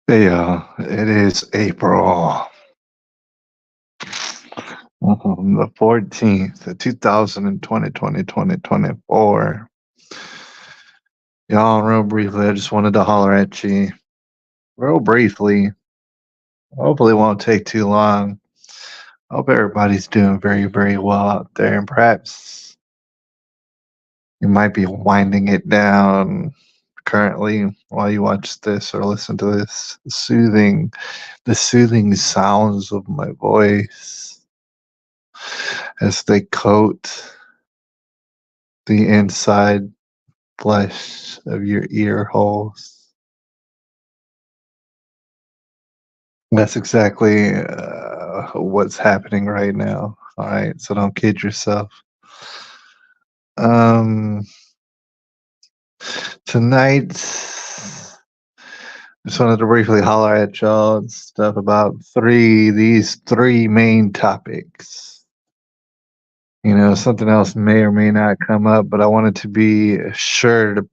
Yeah, it is April the 14th, 2020, 2024. Y'all, real briefly, I just wanted to holler at you real briefly. Hopefully, it won't take too long. Hope everybody's doing very, very well out there. And perhaps you might be winding it down currently while you watch this or listen to this the soothing sounds of my voice as they coat the inside flesh of your ear holes. That's exactly what's happening right now. All right, so don't kid yourself. Um, Tonight, just wanted to briefly holler at y'all and stuff about these three main topics. Something else may or may not come up, but I wanted to be sure to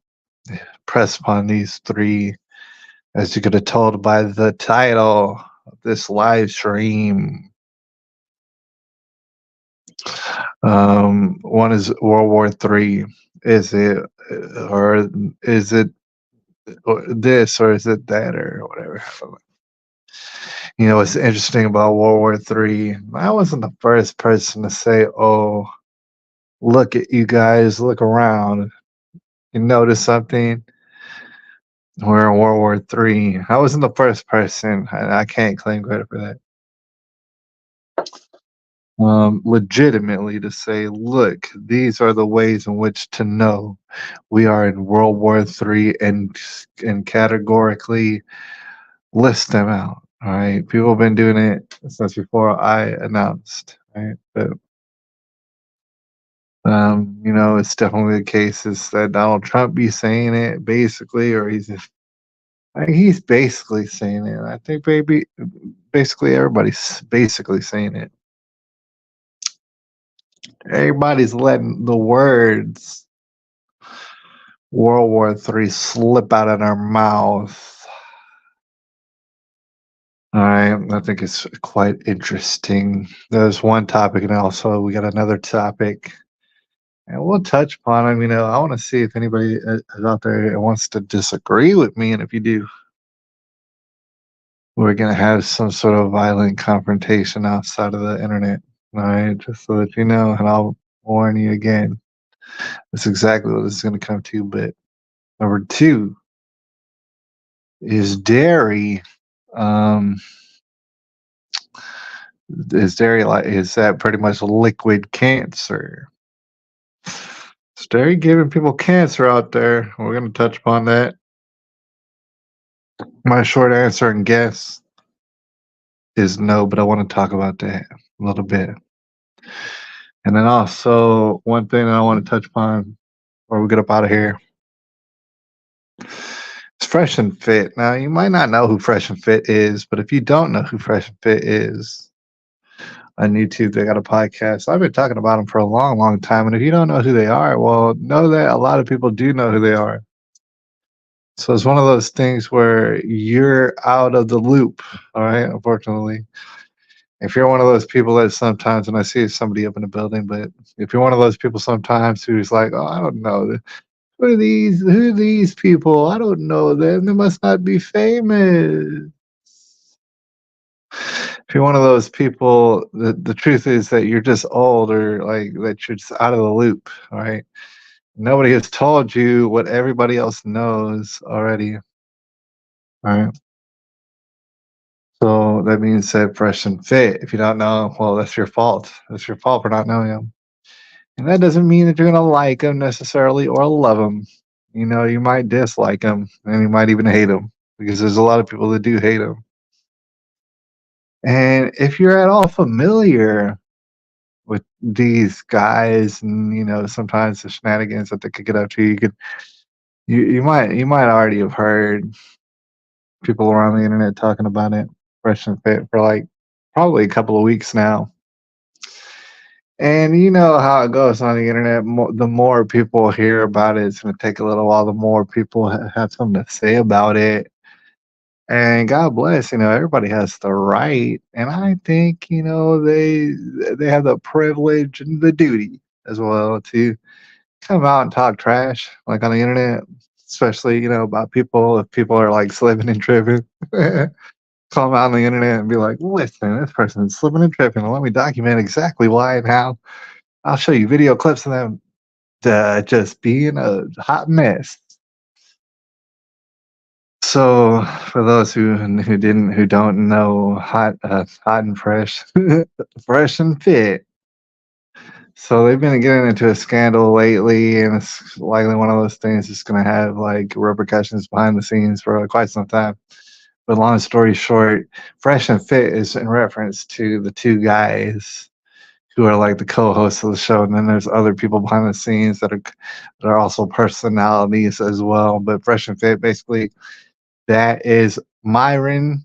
press upon these three, as you could have told by the title of this live stream. One is World War III. Is it, or is it this, or is it that, or whatever? What's interesting about World War III? I wasn't the first person to say, "Oh, look at you guys, look around, you notice something? We're in World War III." I wasn't the first person. I can't claim credit for that. Legitimately to say, look, these are the ways in which to know we are in World War III, and categorically list them out. All right, people have been doing it since before I announced. Right, but it's definitely the case is that Donald Trump be saying it basically, or he's basically saying it. I think basically everybody's basically saying it. Everybody's letting the words World War III slip out of their mouth. All right, I think it's quite interesting. There's one topic, and also we got another topic, and we'll touch upon them. I want to see if anybody is out there that wants to disagree with me, and if you do, we're gonna have some sort of violent confrontation outside of the internet. All right, just so that you know, and I'll warn you again. That's exactly what this is gonna come to. But number two is dairy. Um, is that pretty much liquid cancer? Is dairy giving people cancer out there? We're gonna touch upon that. My short answer and guess is no, but I want to talk about that a little bit. And then also one thing that I want to touch upon before we get up out of here. It's Fresh and Fit. Now you might not know who Fresh and Fit is, but if you don't know who Fresh and Fit is, on YouTube, they got a podcast. I've been talking about them for a long, long time. And if you don't know who they are, well, know that a lot of people do know who they are. So it's one of those things where you're out of the loop. All right. Unfortunately, if you're one of those people that sometimes, and I see somebody up in the building, but if you're one of those people sometimes who's like, oh, I don't know. Who are these people? I don't know them. They must not be famous. If you're one of those people, the truth is that you're just old, or like that you're just out of the loop. All right. Nobody has told you what everybody else knows already. All right. So that being said, Fresh and Fit, if you don't know, well, that's your fault. That's your fault for not knowing them. And that doesn't mean that you're going to like them necessarily or love them. You might dislike them, and you might even hate them, because there's a lot of people that do hate them. And if you're at all familiar with these guys, and sometimes the shenanigans that they could get up to, you might already have heard people around the internet talking about it, Fresh and Fit, for like probably a couple of weeks now. And you know how it goes on the internet. The more people hear about it, it's going to take a little while. The more people have something to say about it. And God bless, everybody has the right, and I think, they have the privilege and the duty as well to come out and talk trash, like on the internet, especially, about people if people are like slipping and tripping. Come out on the internet and be like, listen, this person is slipping and tripping. And let me document exactly why and how. I'll show you video clips of them just being a hot mess. So, for those who don't know, hot and fresh, fresh and fit. So they've been getting into a scandal lately, and it's likely one of those things that's going to have like repercussions behind the scenes for quite some time. But long story short, Fresh and Fit is in reference to the two guys who are like the co-hosts of the show, and then there's other people behind the scenes that are also personalities as well. But Fresh and Fit, basically, that is Myron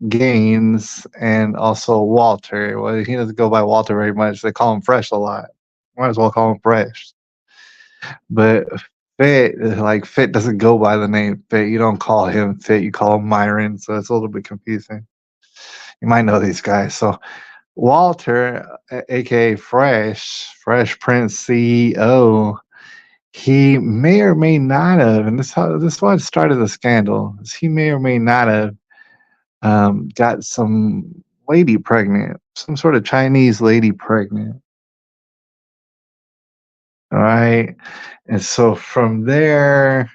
Gaines and also Walter. Well, he doesn't go by Walter very much. They call him Fresh a lot. Might as well call him Fresh. But Fit doesn't go by the name Fit. You don't call him Fit. You call him Myron. So it's a little bit confusing. You might know these guys. So Walter, aka Fresh Prince CEO, he may or may not have, and this is what started the scandal. Is he may or may not have got some lady pregnant, some sort of Chinese lady pregnant. All right, and so from there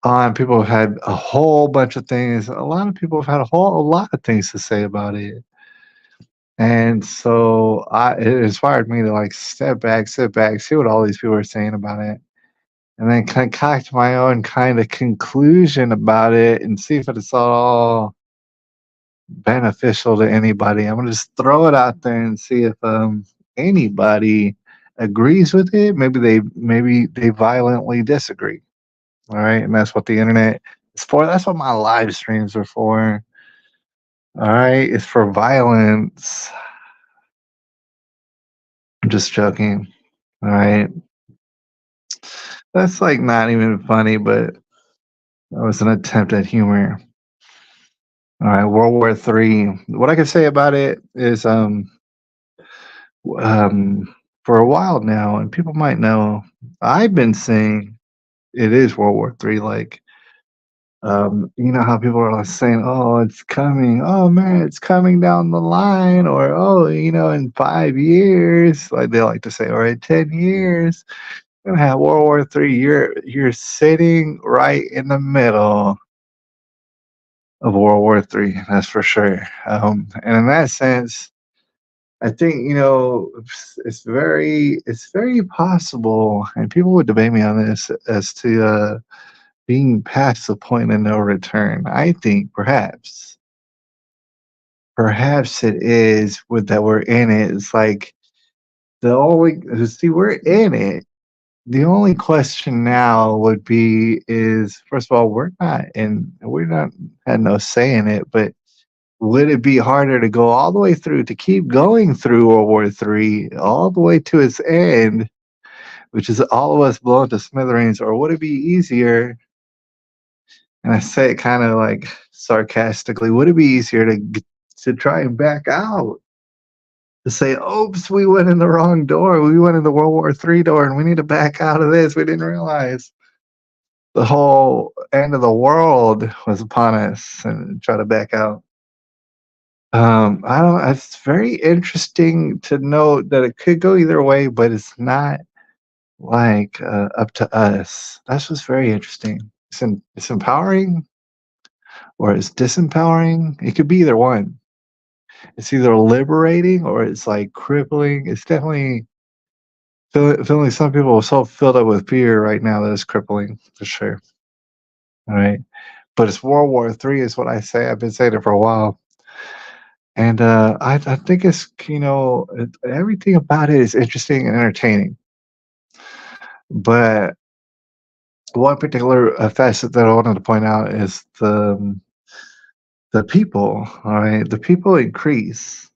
on, people have had a whole bunch of things. A lot of people have had a lot of things to say about it. And so it inspired me to like step back, sit back, see what all these people are saying about it, and then concoct my own kind of conclusion about it and see if it's all beneficial to anybody. I'm gonna just throw it out there and see if anybody agrees with it. Maybe they violently disagree. All right, and that's what the internet is for. That's what my live streams are for. All right, it's for violence. I'm just joking. All right. That's like not even funny, but that was an attempt at humor. All right, World War III. What I can say about it is for a while now, and people might know, I've been saying it is World War III. Like, you know how people are like saying, "Oh, it's coming. Oh man, it's coming down the line," or "Oh, in 5 years," like they like to say, or in 10 years, we're gonna have World War III. You're sitting right in the middle of World War III. That's for sure. And in that sense, I think it's very possible, and people would debate me on this as to being past the point of no return. I think perhaps it is with that we're in it. It's like the only see we're in it. The only question now would be is first of all we're not had no say in it, but would it be harder to go all the way through to keep going through World War III all the way to its end, which is all of us blown to smithereens, or would it be easier? And I say it kind of like sarcastically. Would it be easier to try and back out? To say, "Oops, we went in the wrong door. We went in the World War III door, and we need to back out of this. We didn't realize the whole end of the world was upon us," and try to back out. I don't. It's very interesting to note that it could go either way, but it's not like up to us. That's what's very interesting. It's empowering or it's disempowering. It could be either one. It's either liberating or it's like crippling. It's definitely feeling some people are so filled up with fear right now that it's crippling for sure. All right. But it's World War III is what I say. I've been saying it for a while. And I think everything about it is interesting and entertaining. But one particular facet that I wanted to point out is the people. All right, the people increase.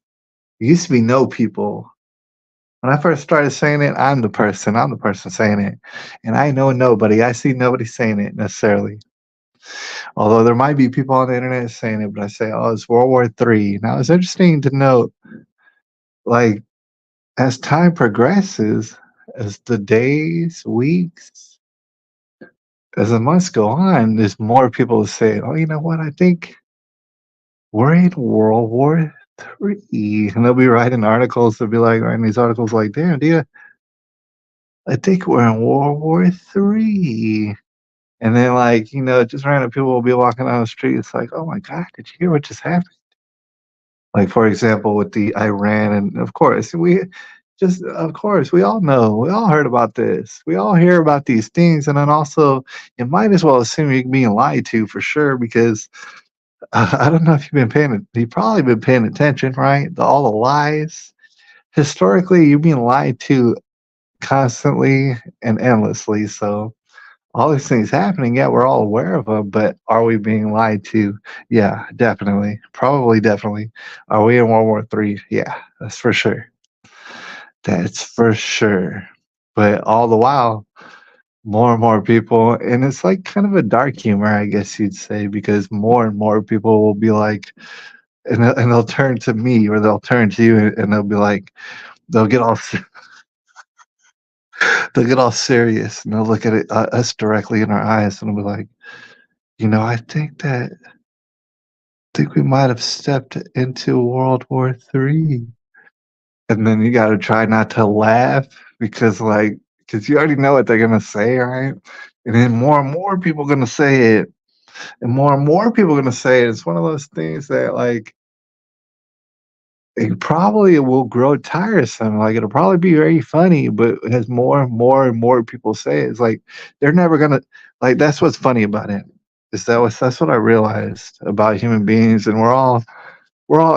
It used to be no people. When I first started saying it, I'm the person. I'm the person saying it, and I know nobody. I see nobody saying it necessarily. Although there might be people on the internet saying it, but I say, oh, it's World War III. Now it's interesting to note, like, as time progresses, as the days, weeks, as the months go on, there's more people who say, oh, you know what? I think we're in World War III. And they'll be writing articles. They'll be like, writing these articles like, damn, dude, I think we're in World War III. And then, like, just random people will be walking down the street. It's like, oh my God, did you hear what just happened? Like, for example, with the Iran, and of course, we all know, we all heard about this. We all hear about these things. And then also, you might as well assume you're being lied to for sure, because I don't know if you've probably been paying attention, right? All the lies. Historically, you're being lied to constantly and endlessly. So, all these things happening, yeah, we're all aware of them, but are we being lied to? Yeah, definitely. Probably, definitely. Are we in World War III? Yeah, that's for sure. That's for sure. But all the while, more and more people, and it's like kind of a dark humor, I guess you'd say, because more and more people will be like, and they'll turn to me, or they'll turn to you, and they'll be like, they'll get all they'll get all serious, and they'll look at us directly in our eyes, and they'll be like, I think we might have stepped into World War III. And then you gotta try not to laugh, because you already know what they're gonna say, right? And then more and more people gonna say it, and more and more people gonna say it. It's one of those things that, like, it probably will grow tiresome. Like, it'll probably be very funny, but as more and more and more people say it, it's like they're never gonna, like, that's what's funny about it. That's what I realized about human beings, and we're all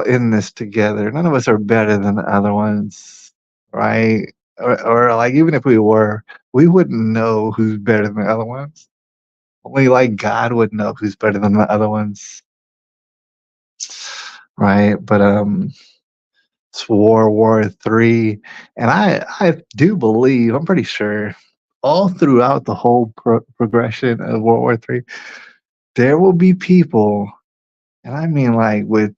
in this together. None of us are better than the other ones, right? Or like, even if we were, we wouldn't know who's better than the other ones. Only, like, God would know who's better than the other ones, right? But it's World War III, and I do believe, I'm pretty sure, all throughout the whole progression of World War III, there will be people. And I mean, like, with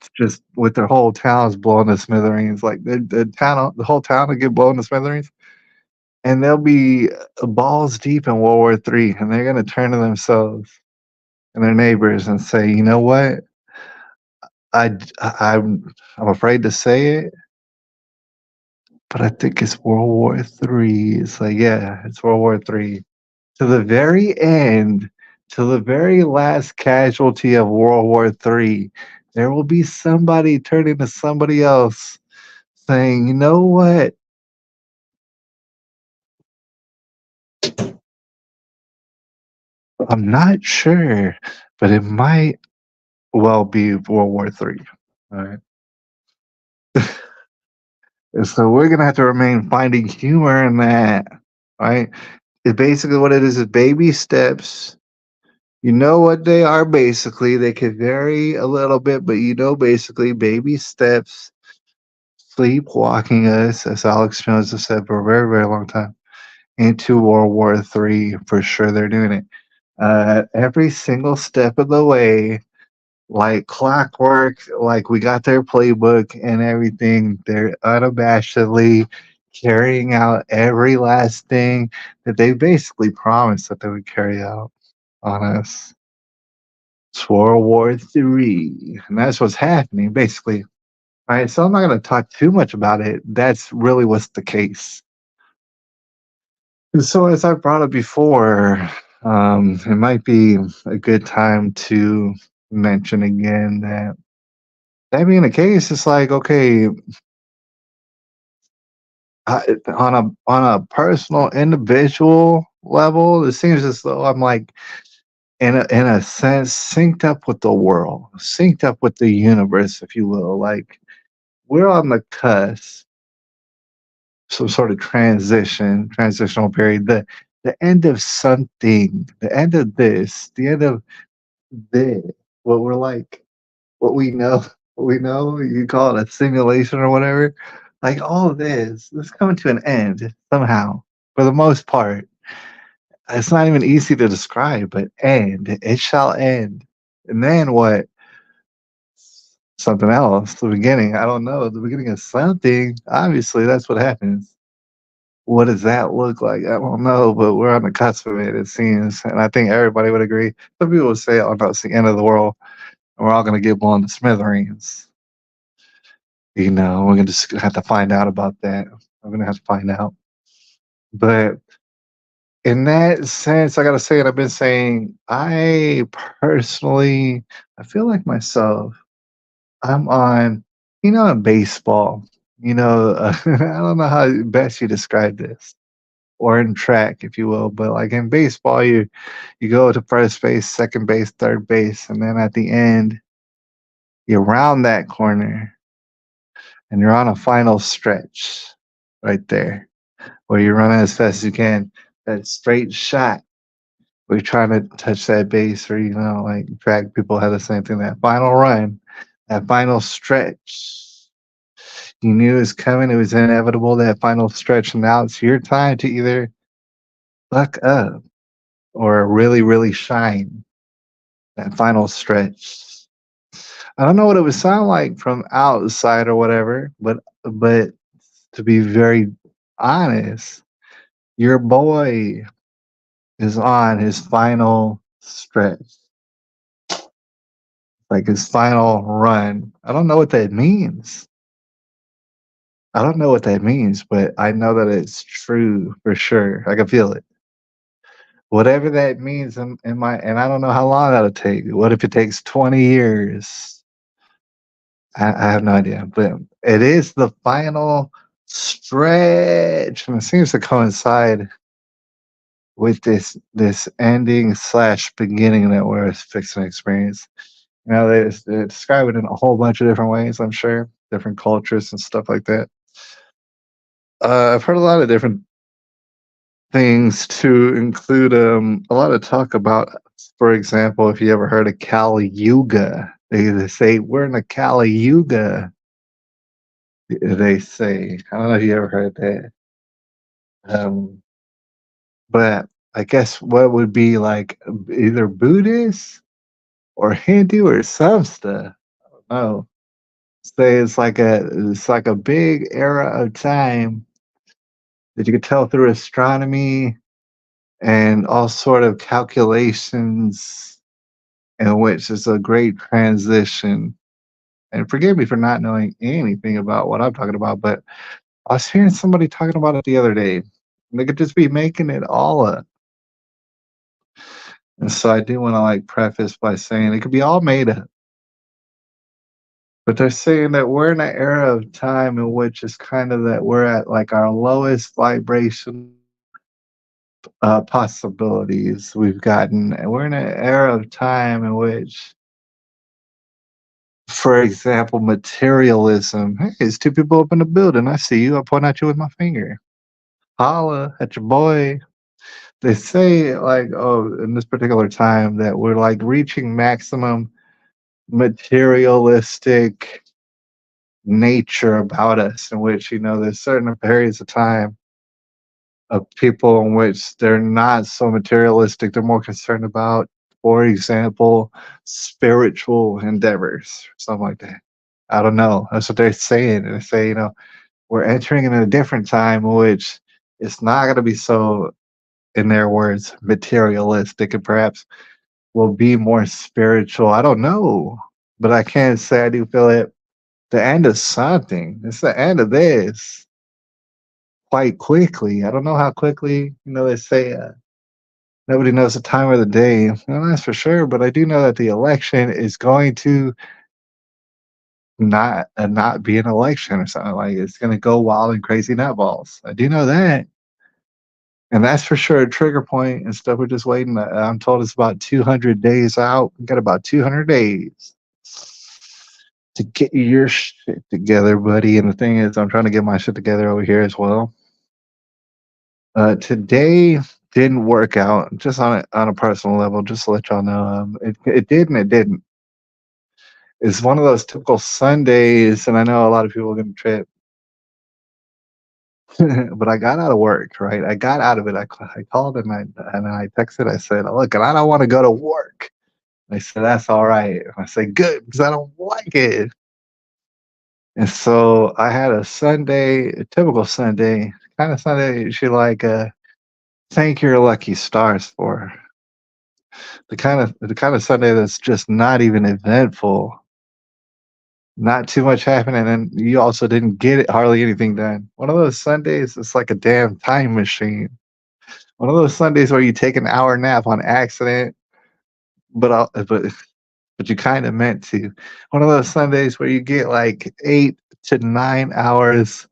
their whole towns blown to smithereens, like the whole town will get blown to smithereens, and they'll be balls deep in World War III, and they're gonna turn to themselves and their neighbors and say, "You know what? I'm afraid to say it, but I think it's World War III." It's like, yeah, it's World War III. To the very end, to the very last casualty of World War III, there will be somebody turning to somebody else saying, "You know what? I'm not sure, but it might well be World War III." All right. And so we're gonna have to remain finding humor in that, right? It basically, what it is baby steps. You know what they are basically. They could vary a little bit, but basically baby steps, sleepwalking us, as Alex Jones has said for a very, very long time, into World War III. For sure, they're doing it. Every single step of the way, like clockwork, like we got their playbook and everything. They're unabashedly carrying out every last thing that they basically promised that they would carry out on us. It's World War III, and that's what's happening, basically. All right, so I'm not going to talk too much about it. That's really what's the case. And so, as I brought up before, it might be a good time to mention again that being the case, it's like, okay, on a personal, individual level, it seems as though I'm like, in a sense, synced up with the world, synced up with the universe, if you will. Like, we're on the cusp, some sort of transitional period, the end of something, the end of this, the end of this, what we're like, what we know, what we know, you call it a simulation or whatever. Like, all of this coming to an end somehow, for the most part. It's not even easy to describe, but end. It shall end. And then what? Something else. The beginning. I don't know. The beginning of something. Obviously, that's what happens. What does that look like? I don't know, but we're on the cusp of it, it seems. And I think everybody would agree. Some people would say, oh, no, it's the end of the world. And we're all going to get blown to smithereens. We're gonna just have to find out about that. I'm going to have to find out. But in that sense, I got to say it. I've been saying, I personally, I feel like myself. I'm on, in baseball, I don't know how best you describe this, or in track, if you will, but like in baseball, you go to first base, second base, third base, and then at the end, you round that corner and you're on a final stretch right there where you're running as fast as you can. That straight shot where you're trying to touch that base, or, like track people have the same thing, that final run, that final stretch. You knew it was coming. It was inevitable, that final stretch. And now it's your time to either buck up or really, really shine that final stretch. I don't know what it would sound like from outside or whatever, but to be very honest, your boy is on his final stretch, like his final run. I don't know what that means. I don't know what that means, but I know that it's true for sure. I can feel it. Whatever that means in my, and I don't know how long that'll take. What if it takes 20 years? I have no idea, but it is the final stretch, and it seems to coincide with this ending slash beginning that we're fixing to experience. They describe it in a whole bunch of different ways. I'm sure different cultures and stuff like that. I've heard a lot of different things to include a lot of talk about, for example, if you ever heard of Kali Yuga, they say we're in a Kali Yuga. They say, I don't know if you ever heard that. Um, but I guess what would be like either Buddhist or Hindu or some stuff. I don't know. Say it's like a big era of time that you could tell through astronomy and all sort of calculations, in which is a great transition. And forgive me for not knowing anything about what I'm talking about, but I was hearing somebody talking about it the other day. And they could just be making it all up. And so I do want to like preface by saying it could be all made up. But they're saying that we're in an era of time in which is kind of that we're at like our lowest vibration possibilities we've gotten. And we're in an era of time in which, for example, materialism. Hey, it's two people up in the building. I see you. I point at you with my finger. Holla at your boy. They say, like, oh, in this particular time, that we're like reaching maximum materialistic nature about us, in which, there's certain periods of time of people in which they're not so materialistic. They're more concerned about, for example, spiritual endeavors, something like that. I don't know. That's what they're saying. They say, we're entering in a different time in which it's not going to be so, in their words, materialistic, and perhaps will be more spiritual. I don't know, but I can say I do feel it. The end of something. It's the end of this quite quickly. I don't know how quickly. They say nobody knows the time of the day. Well, that's for sure. But I do know that the election is going to not be an election or something, like it's going to go wild and crazy nutballs. I do know that. And that's for sure a trigger point and stuff. We're just waiting. I'm told it's about 200 days out. We got about 200 days to get your shit together, buddy. And the thing is, I'm trying to get my shit together over here as well. Today didn't work out, just on a personal level, just to let y'all know. It did and it didn't. It's one of those typical Sundays, and I know a lot of people are gonna trip. But I got out of work, right? I got out of it. I called and I texted. I said, "Look, and I don't want to go to work." They said, "That's all right." I say, "Good, because I don't like it." And so I had a Sunday, a typical Sunday, kind of Sunday you should like thank your lucky stars for. The kind of Sunday that's just not even eventful, not too much happening, and you also didn't get it hardly anything done. One of those Sundays, it's like a damn time machine. One of those Sundays where you take an hour nap on accident, but you kind of meant to. One of those Sundays where you get like 8 to 9 hours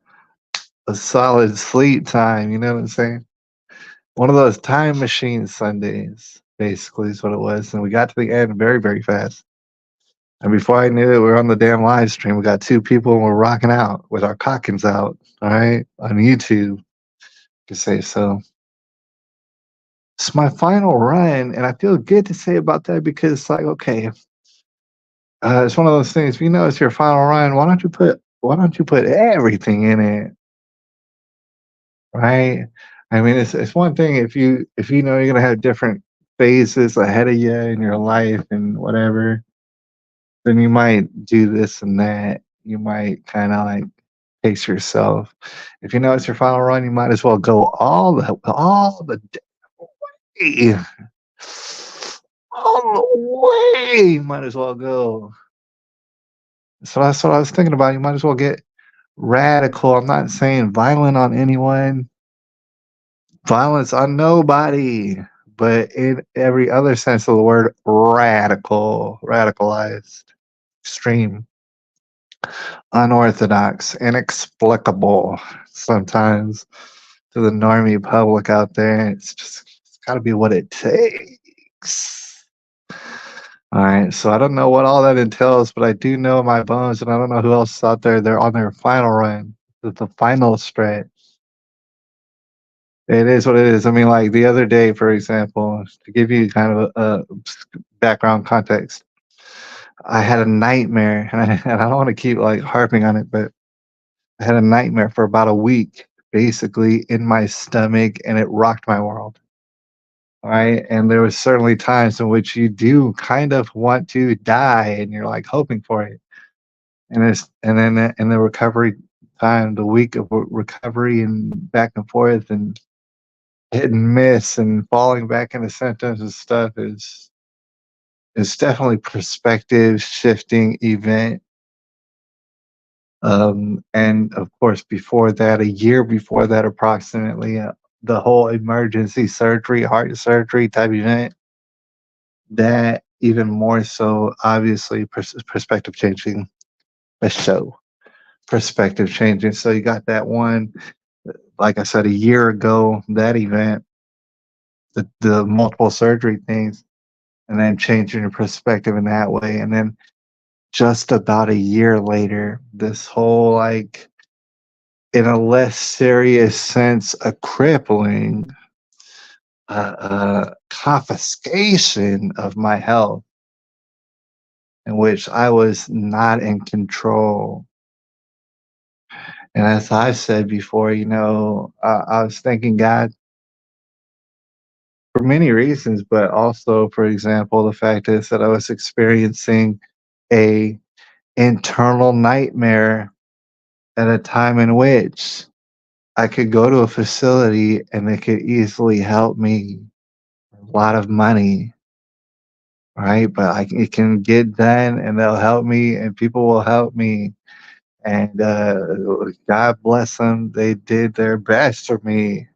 of solid sleep time. You know what I'm saying? One of those time machine Sundays, basically, is what it was. And we got to the end very, very fast. And before I knew it, we were on the damn live stream. We got two people and we're rocking out with our cockins out, all right, on YouTube. You could say so. It's my final run, and I feel good to say about that because it's like, okay, it's one of those things. If you know it's your final run, why don't you put everything in it, right? I mean, it's one thing if you know you're gonna have different phases ahead of you in your life and whatever, then you might do this and that. You might kind of like pace yourself. If you know it's your final run, you might as well go all the day, all the way. You might as well go. So that's what I was thinking about. You might as well get radical. I'm not saying violent on anyone, violence on nobody, but in every other sense of the word, radical, radicalized, extreme, unorthodox, inexplicable sometimes to the normie public out there. It's got to be what it takes. All right, so I don't know what all that entails, but I do know my bones, and I don't know who else is out there. They're on their final run, the final stretch. It is what it is. I mean, like the other day, for example, to give you kind of a background context, I had a nightmare, and I don't want to keep like harping on it, but I had a nightmare for about a week, basically in my stomach, and it rocked my world. All right, and there was certainly times in which you do kind of want to die, and you're like hoping for it, and then in the recovery time, the week of recovery and back and forth and hit and miss and falling back into symptoms and stuff is definitely perspective shifting event. And of course, before that, a year before that, approximately, the whole emergency surgery, heart surgery type event, that even more so, obviously, perspective changing a show, perspective changing. So you got that one, like I said, a year ago, that event, the multiple surgery things, and then changing your perspective in that way. And then just about a year later, this whole like in a less serious sense, a crippling confiscation of my health in which I was not in control. And as I've said before, I was thanking God for many reasons, but also, for example, the fact is that I was experiencing a internal nightmare at a time in which I could go to a facility and they could easily help me a lot of money, right? But it can get done and they'll help me and people will help me. And God bless them. They did their best for me.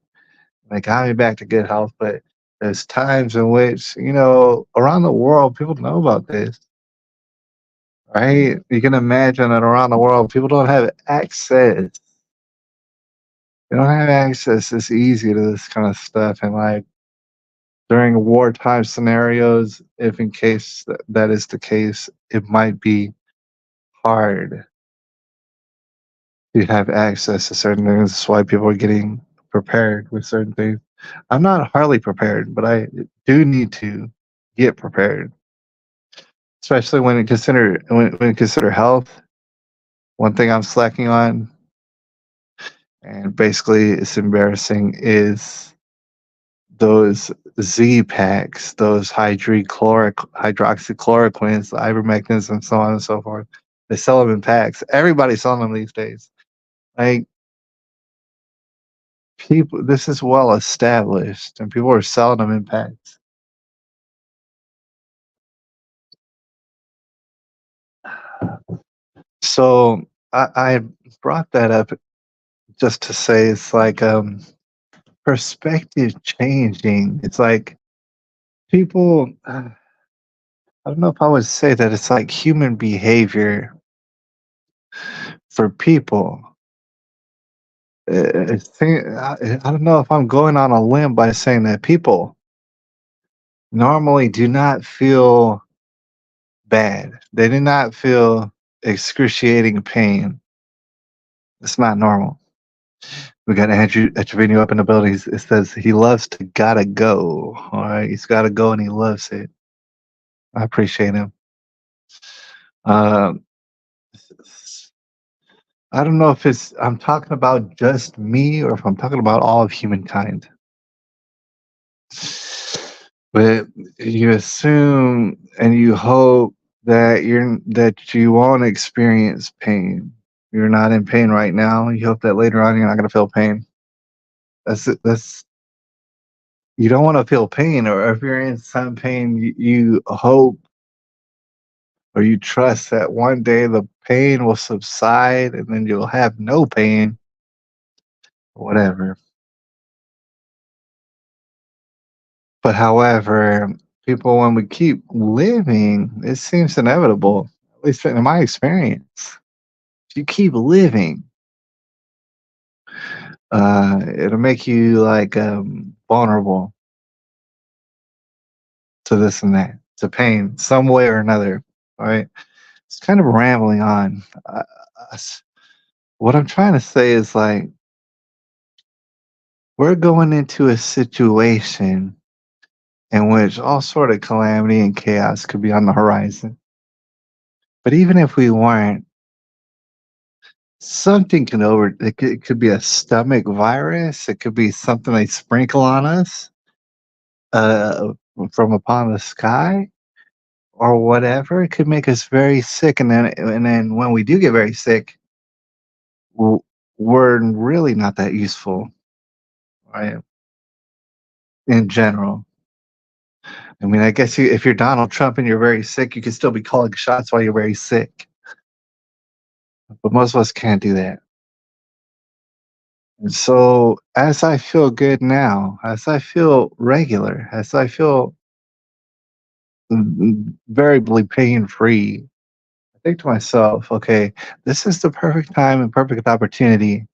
They got me back to good health. But there's times in which, around the world, people know about this, right? You can imagine that around the world, people don't have access. They don't have access this easy to this kind of stuff. And like, during wartime scenarios, if in case that is the case, it might be hard to have access to certain things. That's why people are getting prepared with certain things. I'm not hardly prepared, but I do need to get prepared, especially when you consider health. One thing I'm slacking on, and basically it's embarrassing, is those Z packs, those hydroxychloroquines, the ivermectins, and so on and so forth. They sell them in packs. Everybody's selling them these days. Like people, this is well established, and people are selling them in packs. So I brought that up just to say it's like perspective changing. It's like people. I don't know if I would say that it's like human behavior for people. I don't know if I'm going on a limb by saying that people normally do not feel bad. They do not feel excruciating pain. It's not normal. We got Andrew Trevino up in the building. It says he loves to gotta go. All right, he's gotta go and he loves it. I appreciate him. Um, I don't know if I'm talking about just me or if I'm talking about all of humankind. But you assume and you hope that you won't experience pain. You're not in pain right now. You hope that later on you're not going to feel pain. That's it. That's You don't want to feel pain, or if you're in some pain, you hope or you trust that one day the pain will subside and then you'll have no pain, whatever. But however, people, when we keep living, it seems inevitable, at least in my experience. If you keep living, it'll make you like vulnerable to this and that, to pain, some way or another. All right. It's kind of rambling on. What I'm trying to say is like, we're going into a situation in which all sort of calamity and chaos could be on the horizon. But even if we weren't, something can it could be a stomach virus, it could be something they sprinkle on us uh, from upon the sky or whatever. It could make us very sick, and then when we do get very sick, w- we're really not that useful, right? In general. I mean, I guess if you're Donald Trump and you're very sick, you can still be calling shots while you're very sick. But most of us can't do that. And so, as I feel good now, as I feel regular, as I feel variably pain free, I think to myself, okay, this is the perfect time and perfect opportunity.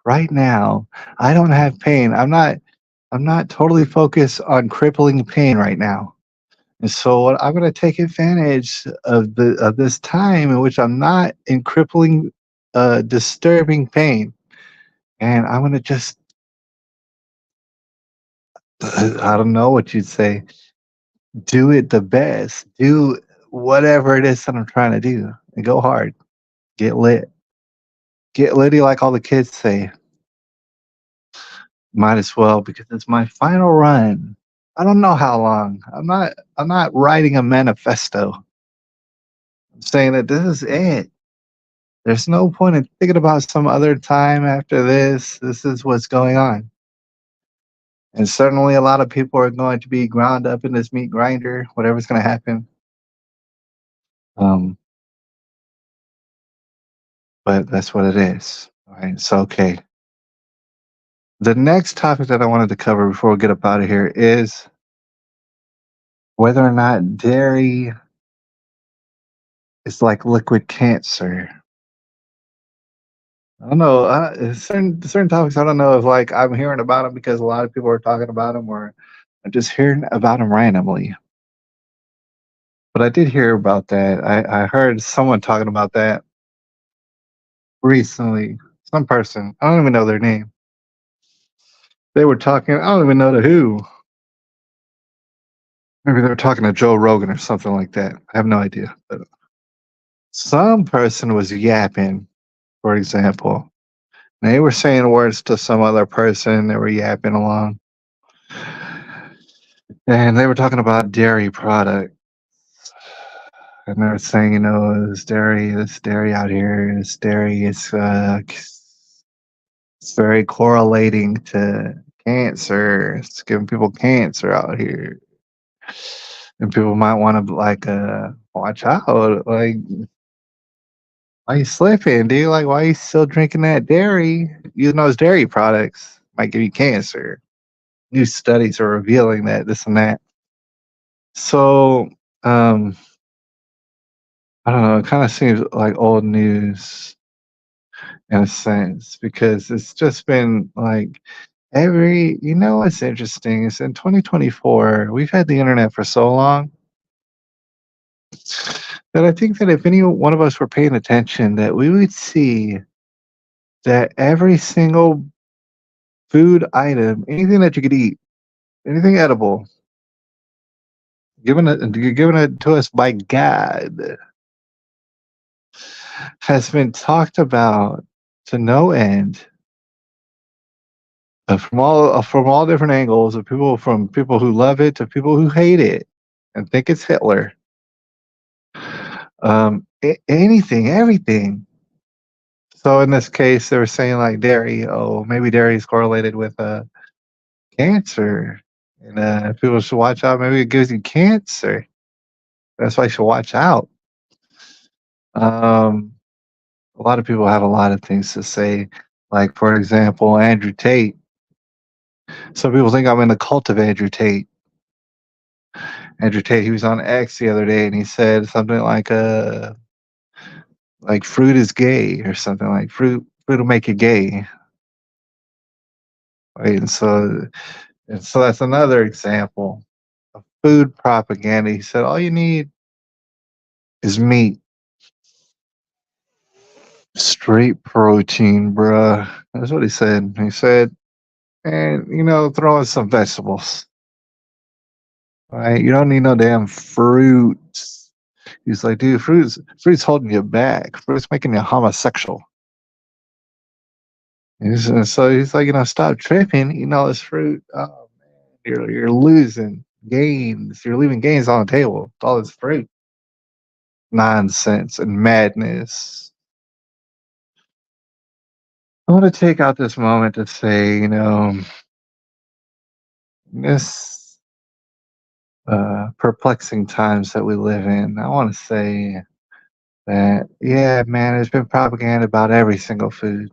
Right now, I don't have pain. I'm not totally focused on crippling pain right now. And so what I'm going to take advantage of this time in which I'm not in crippling, disturbing pain, and I'm going to just I don't know what you'd say, do it the best, do whatever it is that I'm trying to do, and go hard, get lit, get litty like all the kids say. Might as well because it's my final run. I don't know how long. I'm not writing a manifesto. I'm saying that this is it. There's no point in thinking about some other time after this. This is what's going on. And certainly a lot of people are going to be ground up in this meat grinder, whatever's going to happen. Um, but that's what it is. All right. So, okay. The next topic that I wanted to cover before we get up out of here is whether or not dairy is like liquid cancer. I don't know. Certain topics, I don't know if like I'm hearing about them because a lot of people are talking about them, or I'm just hearing about them randomly. But I did hear about that. I heard someone talking about that recently. Some person, I don't even know their name. They were talking, I don't even know the who. Maybe they were talking to Joe Rogan or something like that. I have no idea. But some person was yapping, for example. They were saying words to some other person. They were yapping along. and they were talking about dairy products, and they were saying, this dairy out here, this dairy is it's very correlating to cancer. It's giving people cancer out here, and people might want to watch out. Like, why you slipping, dude? Like, why you still drinking that dairy? You know, those dairy products might give you cancer. New studies are revealing that this and that. So, um, I don't know. It kind of seems like old news in a sense because it's just been like what's interesting is in 2024, we've had the internet for so long that I think that if any one of us were paying attention, that we would see that every single food item, anything that you could eat, anything edible, given it to us by God, has been talked about to no end, from all different angles of people, from people who love it to people who hate it and think it's Hitler. Anything, everything. So in this case, they were saying like dairy. Oh, maybe dairy is correlated with cancer, and people should watch out. Maybe it gives you cancer. That's why you should watch out. Um, a lot of people have a lot of things to say. Like for example, Andrew Tate. Some people think I'm in the cult of Andrew Tate. Andrew Tate, he was on X the other day, and he said something like fruit is gay or something like fruit will make you gay. Right? And so that's another example of food propaganda. He said all you need is meat, straight protein, bruh. That's what he said. He said, and throw in some vegetables. Right? You don't need no damn fruit. He's like, dude, fruit's holding you back. Fruit's making you homosexual. So he's like, stop tripping. Eating all this fruit. Oh man, you're losing gains. You're leaving gains on the table. All this fruit nonsense and madness. I want to take out this moment to say, this perplexing times that we live in. I want to say that, yeah, man, there's been propaganda about every single food.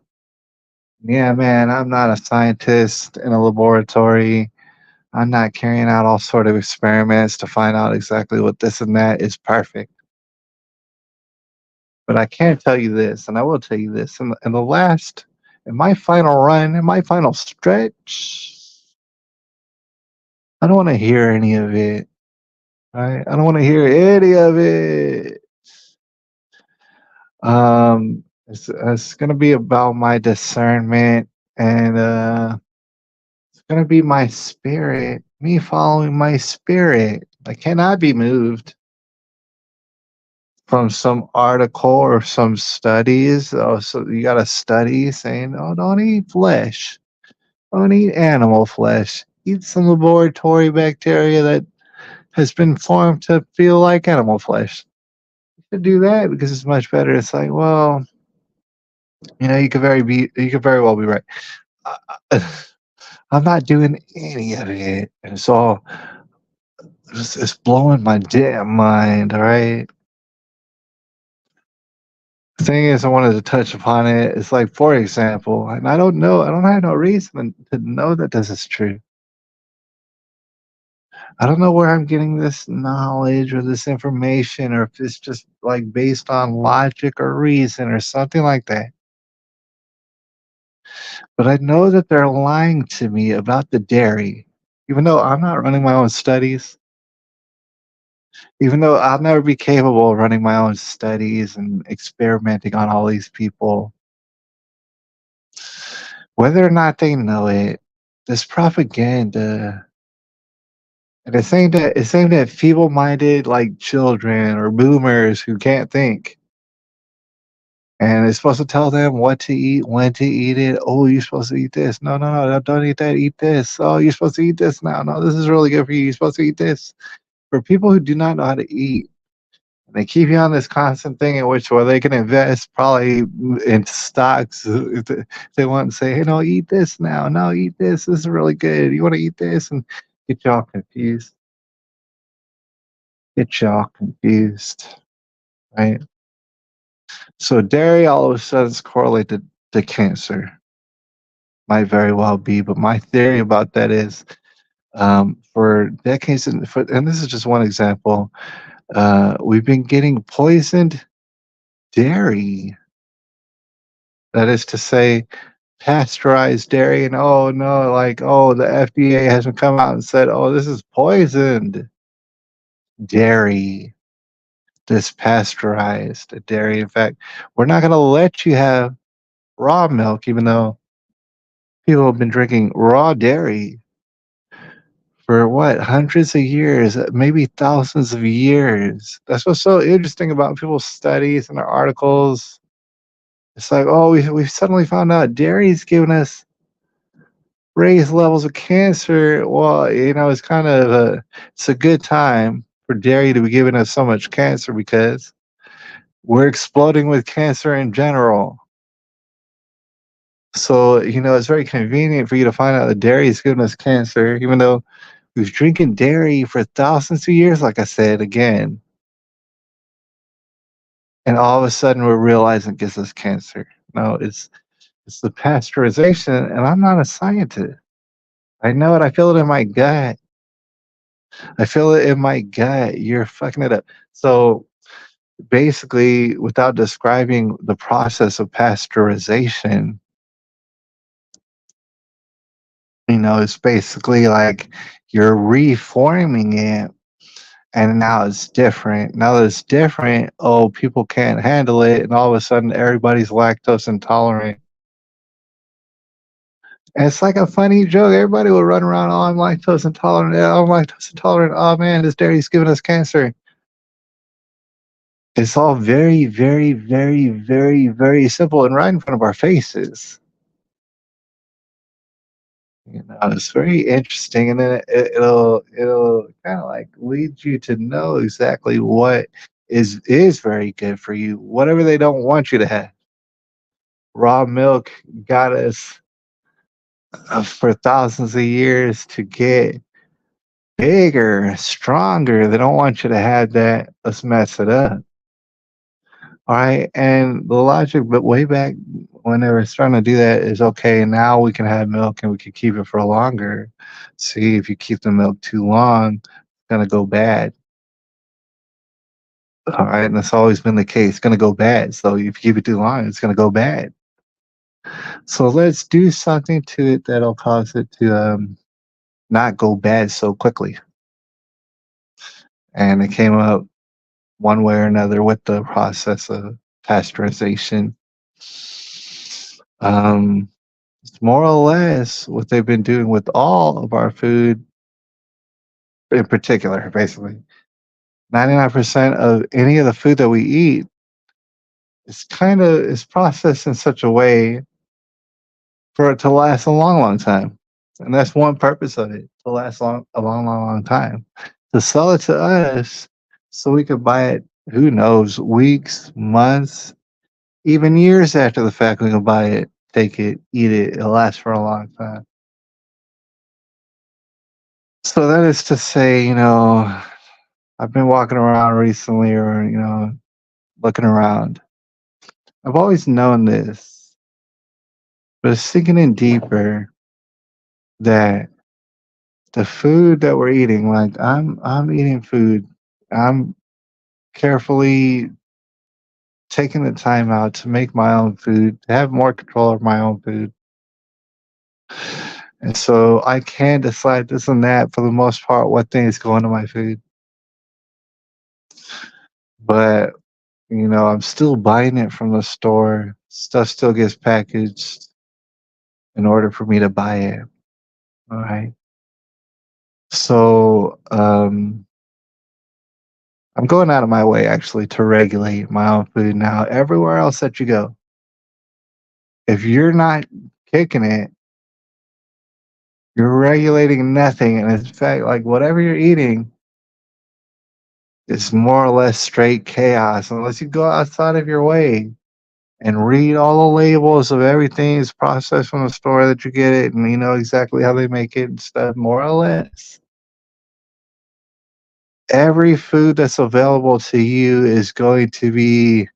Yeah, man, I'm not a scientist in a laboratory. I'm not carrying out all sort of experiments to find out exactly what this and that is perfect. But I can tell you this, and I will tell you this: in my final run, in my final stretch, I don't want to hear any of it. Right? I don't want to hear any of it. It's gonna be about my discernment, and it's gonna be my spirit, me following my spirit. I cannot be moved from some article or some studies. Oh, so you got a study saying, "Oh, don't eat flesh. Don't eat animal flesh. Eat some laboratory bacteria that has been formed to feel like animal flesh." You should do that because it's much better. It's like, well, you could very well be right. Uh, I'm not doing any of it, and it's blowing my damn mind. All right. The thing is, I wanted to touch upon it. It's like, for example, and I don't know, I don't have no reason to know that this is true. I don't know where I'm getting this knowledge or this information, or if it's just like based on logic or reason or something like that. But I know that they're lying to me about the dairy, even though I'm not running my own studies, even though I'll never be capable of running my own studies and experimenting on all these people. Whether or not they know it, this propaganda, and it's aimed at feeble-minded like children or boomers who can't think. And it's supposed to tell them what to eat, when to eat it. Oh, you're supposed to eat this. No, no, no, don't eat that. Eat this. Oh, you're supposed to eat this now. No, this is really good for you. You're supposed to eat this. For people who do not know how to eat, they keep you on this constant thing in which where they can invest probably in stocks if they want to say, hey, no, eat this now. No, eat this. This is really good. You want to eat this and get y'all confused. Get y'all confused, right? So dairy all of a sudden is correlated to cancer. Might very well be, but my theory about that is for decades, and this is just one example, we've been getting poisoned dairy. That is to say, pasteurized dairy. And oh no, like, oh, the FDA hasn't come out and said, oh, this is poisoned dairy, this pasteurized dairy. In fact, we're not going to let you have raw milk, even though people have been drinking raw dairy for what, hundreds of years, maybe thousands of years. That's what's so interesting about people's studies and their articles. It's like, oh, we suddenly found out dairy's giving us raised levels of cancer. Well, it's kind of it's a good time for dairy to be giving us so much cancer because we're exploding with cancer in general. So, it's very convenient for you to find out that dairy is giving us cancer, even though we've drinking dairy for thousands of years, like I said again. And all of a sudden we're realizing it gives us cancer. No, it's the pasteurization, and I'm not a scientist. I know it. I feel it in my gut. I feel it in my gut. You're fucking it up. So basically, without describing the process of pasteurization, it's basically like you're reforming it and now it's different. Now that it's different, oh, people can't handle it, and all of a sudden everybody's lactose intolerant. And it's like a funny joke. Everybody will run around, oh, I'm lactose intolerant. Yeah, I'm lactose intolerant. Oh man, this dairy's giving us cancer. It's all very, very, very, very, very simple and right in front of our faces. It's very interesting, and then it'll kind of like lead you to know exactly what is very good for you, whatever they don't want you to have. Raw milk got us for thousands of years to get bigger, stronger. They don't want you to have that. Let's mess it up. All right. And the logic, but way back when they were starting to do that, is okay. Now we can have milk and we can keep it for longer. See, if you keep the milk too long, it's going to go bad. All right. And that's always been the case. It's going to go bad. So if you keep it too long, it's going to go bad. So let's do something to it that'll cause it to not go bad so quickly. And it came up one way or another with the process of pasteurization. Um, it's more or less what they've been doing with all of our food in particular, basically. 99% of any of the food that we eat is processed in such a way for it to last a long, long time. And that's one purpose of it, to last a long, long, long time. To sell it to us so we could buy it, who knows, weeks, months, even years after the fact, we can buy it, take it, eat it. It'll last for a long time. So that is to say, I've been walking around recently or, looking around. I've always known this, but it's sinking in deeper that the food that we're eating, like I'm eating food. I'm carefully taking the time out to make my own food, to have more control of my own food. And so I can decide this and that for the most part what things go into my food. But I'm still buying it from the store. Stuff still gets packaged in order for me to buy it. All right. So I'm going out of my way actually to regulate my own food now. Everywhere else that you go, if you're not kicking it, you're regulating nothing. And in fact, like whatever you're eating is more or less straight chaos unless you go outside of your way and read all the labels of everything is processed from the store that you get it and you know exactly how they make it and stuff, more or less. Every food that's available to you is going to be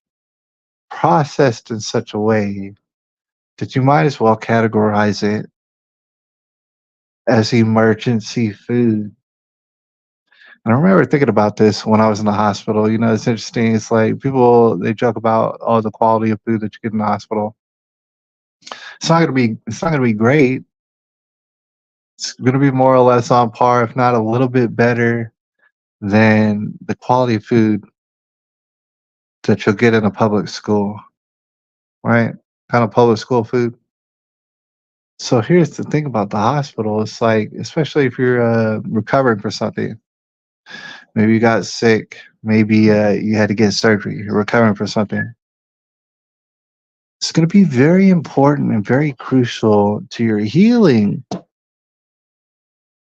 processed in such a way that you might as well categorize it as emergency food. And I remember thinking about this when I was in the hospital. You know, it's interesting. It's like people they joke about oh the quality of food that you get in the hospital. It's not gonna be great. It's gonna be more or less on par, if not a little bit better than the quality of food that you'll get in a public school, right? Kind of public school food. So here's the thing about the hospital. It's like, especially if you're recovering for something, maybe you got sick, maybe you had to get surgery, you're recovering for something. It's going to be very important and very crucial to your healing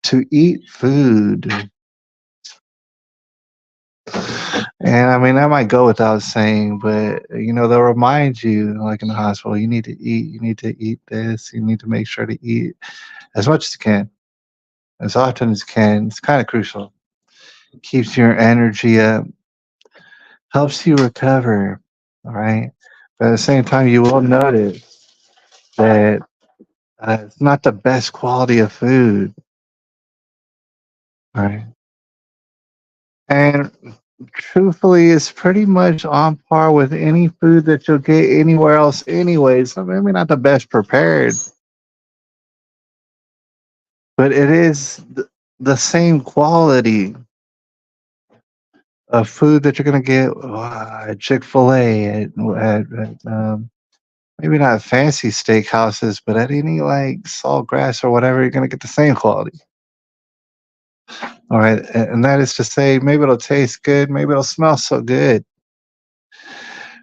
to eat food. And I mean, that might go without saying, but you know, they'll remind you, like in the hospital, you need to eat, you need to eat this, you need to make sure to eat as much as you can, as often as you can. It's kind of crucial. Keeps your energy up, helps you recover. All right. But at the same time, you will notice that it's not the best quality of food. All right. And truthfully, it's pretty much on par with any food that you'll get anywhere else, anyways. So maybe not the best prepared, but it is the same quality of food that you're going to get at Chick fil A, at maybe not fancy steakhouses, but at any like Saltgrass or whatever, you're going to get the same quality. All right. And that is to say, maybe it'll taste good, maybe it'll smell so good.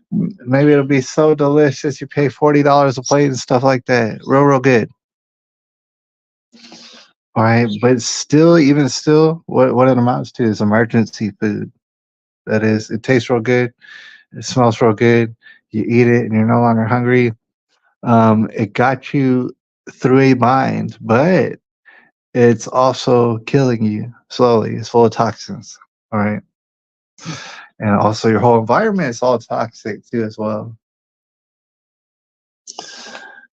Maybe it'll be so delicious you pay $40 a plate and stuff like that. Real, real good. All right. But still, even still, what it amounts to is emergency food. That is, it tastes real good, it smells real good, you eat it and you're no longer hungry. It got you through a bind, but it's also killing you slowly. It's full of toxins. All right. And also your whole environment is all toxic too as well.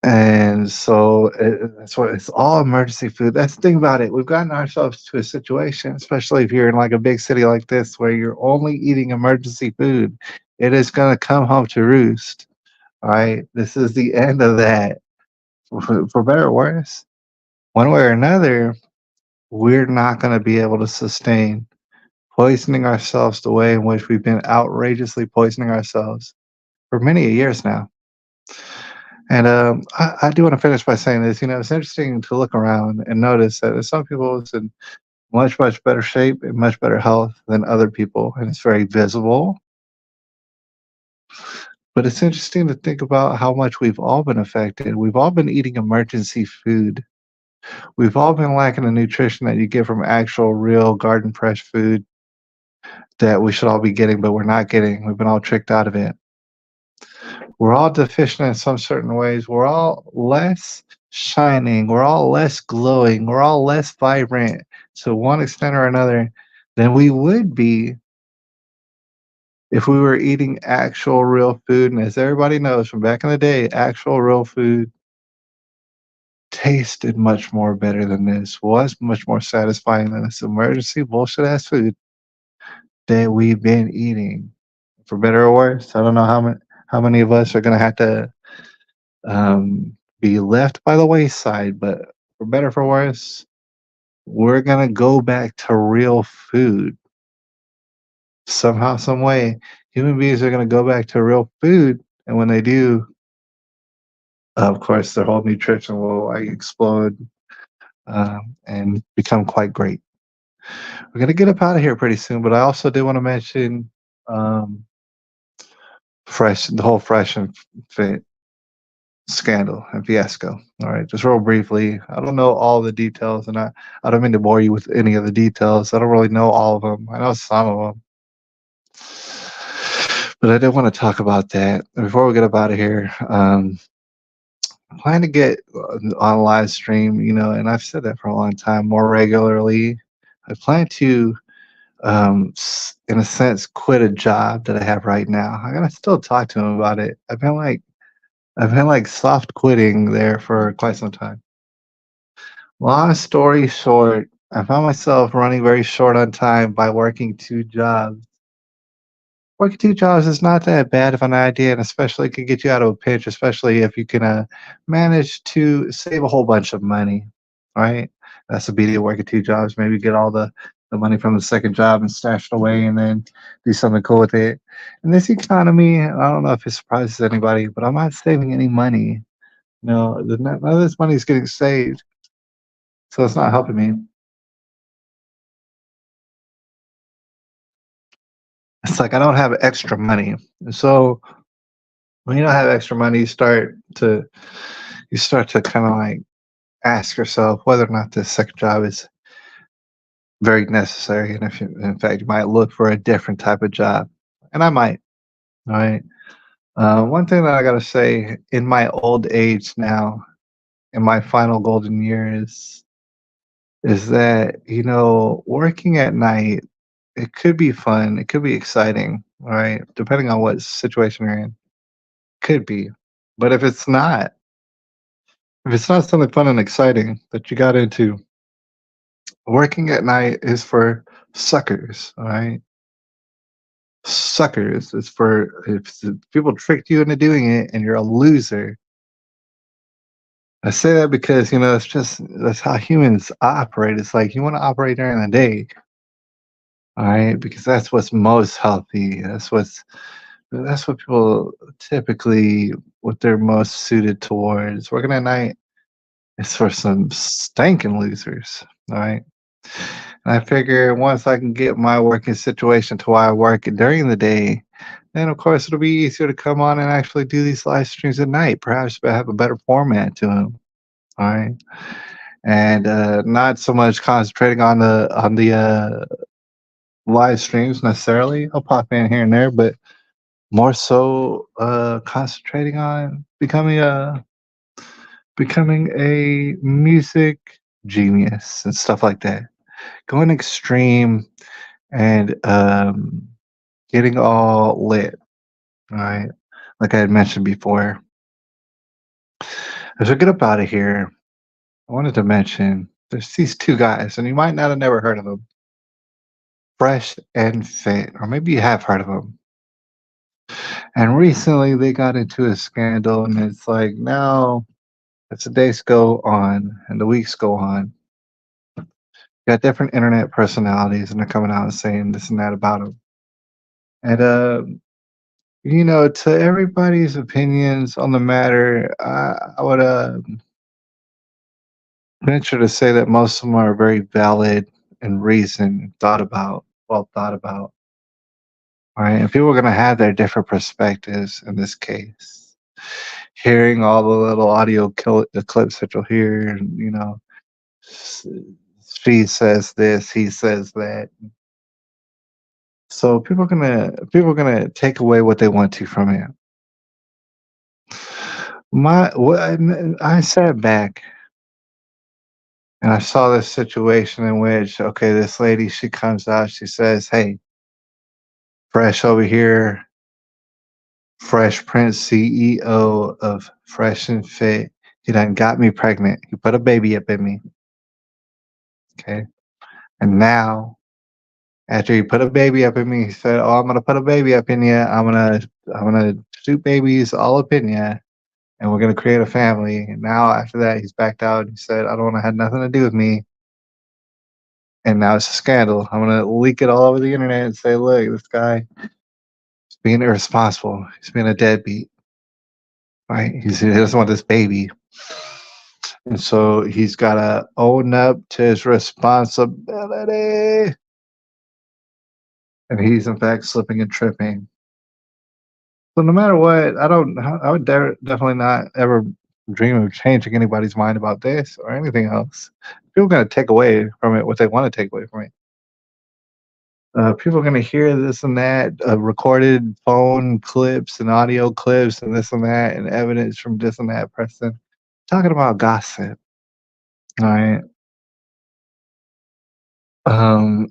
And so that's what it's all emergency food. That's the thing about it. We've gotten ourselves to a situation, especially if you're in like a big city like this, where you're only eating emergency food. It is going to come home to roost. All right. This is the end of that. For better or worse, one way or another, we're not going to be able to sustain poisoning ourselves the way in which we've been outrageously poisoning ourselves for many years now. And I do want to finish by saying this. You know, it's interesting to look around and notice that there's some people who's in much, much better shape and much better health than other people, and it's very visible. But it's interesting to think about how much we've all been affected. We've all been eating emergency food. We've all been lacking the nutrition that you get from actual, real garden fresh food that we should all be getting, but we're not getting. We've been all tricked out of it. We're all deficient in some certain ways. We're all less shining. We're all less glowing. We're all less vibrant to one extent or another than we would be if we were eating actual real food. And as everybody knows from back in the day, actual real food tasted much more better than this, was much more satisfying than this emergency bullshit ass food that we've been eating. For better or worse, I don't know how many of us are gonna have to be left by the wayside, but for better for worse, we're gonna go back to real food somehow, some way. Human beings are gonna go back to real food, and when they do, of course, their whole nutrition will like explode and become quite great. We're gonna get up out of here pretty soon, but I also did want to mention um, the whole Fresh and Fit scandal and fiasco. All right, just real briefly. I don't know all the details, and I don't mean to bore you with any of the details. I don't really know all of them. I know some of them, but I did want to talk about that before we get up out of here. I plan to get on live stream, and I've said that for a long time, more regularly. I plan to, in a sense, quit a job that I have right now. I gotta still talk to him about it. I've been like soft quitting there for quite some time. Long story short, I found myself running very short on time by working two jobs. Working two jobs is not that bad of an idea, and especially could get you out of a pinch, especially if you can manage to save a whole bunch of money, right? That's the beauty of working two jobs. Maybe get all the money from the second job and stash it away and then do something cool with it. In this economy, I don't know if it surprises anybody, but I'm not saving any money. None of this money is getting saved, so it's not helping me. It's like I don't have extra money. And so when you don't have extra money, you start to kind of like ask yourself whether or not this second job is very necessary, and if in fact you might look for a different type of job. And I might. All right. One thing that I gotta say, in my old age now, in my final golden years, is that working at night, it could be fun, it could be exciting, all right, depending on what situation you're in. Could be. But if it's not something fun and exciting that you got into, working at night is for suckers, all right? Suckers. It's for if people tricked you into doing it and you're a loser. I say that because, it's just that's how humans operate. It's like you want to operate during the day, all right? Because that's what's most healthy. That's what people typically what they're most suited towards. Working at night is for some stinking losers, all right? And I figure once I can get my working situation to where I work during the day, then of course it'll be easier to come on and actually do these live streams at night. Perhaps I have a better format to them. All right. And not so much concentrating on the live streams necessarily. I'll pop in here and there, but more so concentrating on becoming a music genius and stuff like that. Going extreme and getting all lit. All right. Like I had mentioned before. As we get up out of here, I wanted to mention there's these two guys, and you might not have never heard of them. Fresh and Fit, or maybe you have heard of them. And recently they got into a scandal, and it's like now as the days go on and the weeks go on, you got different internet personalities, and they're coming out and saying this and that about them. And to everybody's opinions on the matter, I would venture to say that most of them are very valid and reasoned, well thought about. All right, and people are going to have their different perspectives in this case. Hearing all the little the clips that you'll hear, and s- she says this, he says that. So people are gonna take away what they want to from it. I sat back and I saw this situation in which, okay, this lady, she comes out, she says, "Hey, Fresh over here, Fresh Prince, CEO of Fresh and Fit. He done got me pregnant. He put a baby up in me. Okay. And now, after he put a baby up in me, he said, "Oh, I'm gonna put a baby up in you. I'm gonna shoot babies all up in you, and we're gonna create a family." And now after that, he's backed out. He said, "I don't want to have nothing to do with me." And now it's a scandal. I'm gonna leak it all over the internet and say, "Look, this guy is being irresponsible. He's being a deadbeat. Right? He doesn't want this baby." And so he's gotta own up to his responsibility, and he's in fact slipping and tripping. So no matter what, I would definitely not ever dream of changing anybody's mind about this or anything else. People are gonna take away from it what they wanna take away from it. People are gonna hear this and that, recorded phone clips and audio clips and this and that, and evidence from this and that person talking about gossip. All right.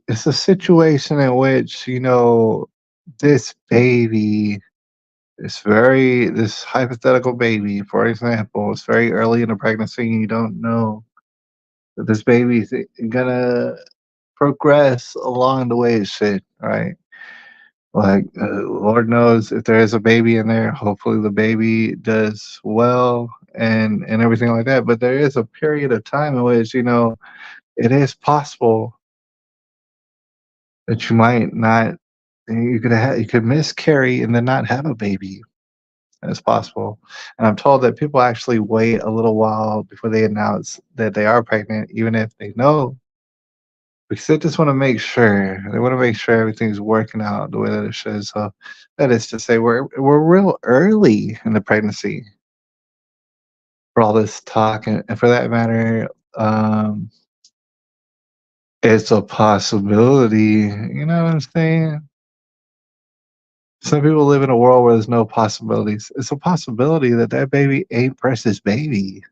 It's a situation in which, this baby, this hypothetical baby, for example, it's very early in the pregnancy, and you don't know that this baby's gonna progress along the way it should, right? Like, Lord knows if there is a baby in there, hopefully the baby does well and everything like that. But there is a period of time in which, it is possible that you might not you could miscarry and then not have a baby. It's possible. And I'm told that people actually wait a little while before they announce that they are pregnant, even if they know, because they just want to make sure. They want to make sure everything's working out the way that it should. So that is to say, we're real early in the pregnancy for all this talk, and for that matter, um, it's a possibility. You know what I'm saying? Some people live in a world where there's no possibilities. It's a possibility that that baby ain't Precious baby.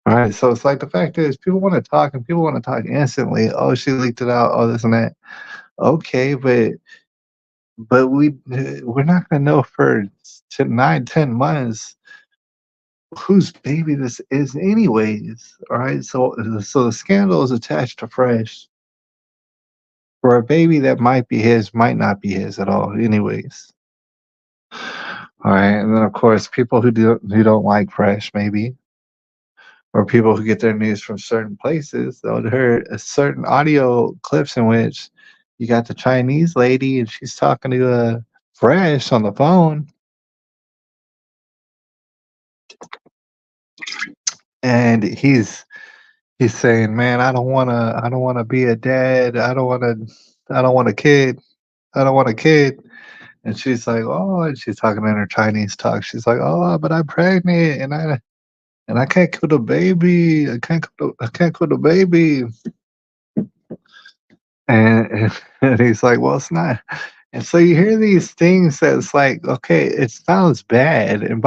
All right, so it's like the fact is, people want to talk and people want to talk instantly. Oh, she leaked it out. Oh, this and that. Okay, but we're not gonna know for 9, 10 months whose baby this is, anyways. All right, so the scandal is attached to Fresh for a baby that might be his, might not be his at all, anyways. All right, and then of course people who don't like Fresh, maybe, or people who get their news from certain places, they'll hear a certain audio clips in which you got the Chinese lady and she's talking to Fresh on the phone, and he's saying, "Man, I don't wanna be a dad. I don't want a kid. I don't want a kid." And she's like, "Oh," and she's talking in her Chinese talk. She's like, "Oh, but I'm pregnant and I can't kill the baby. I can't kill the baby." And and he's like, "Well, it's not." And so you hear these things that's like, okay, it sounds bad, and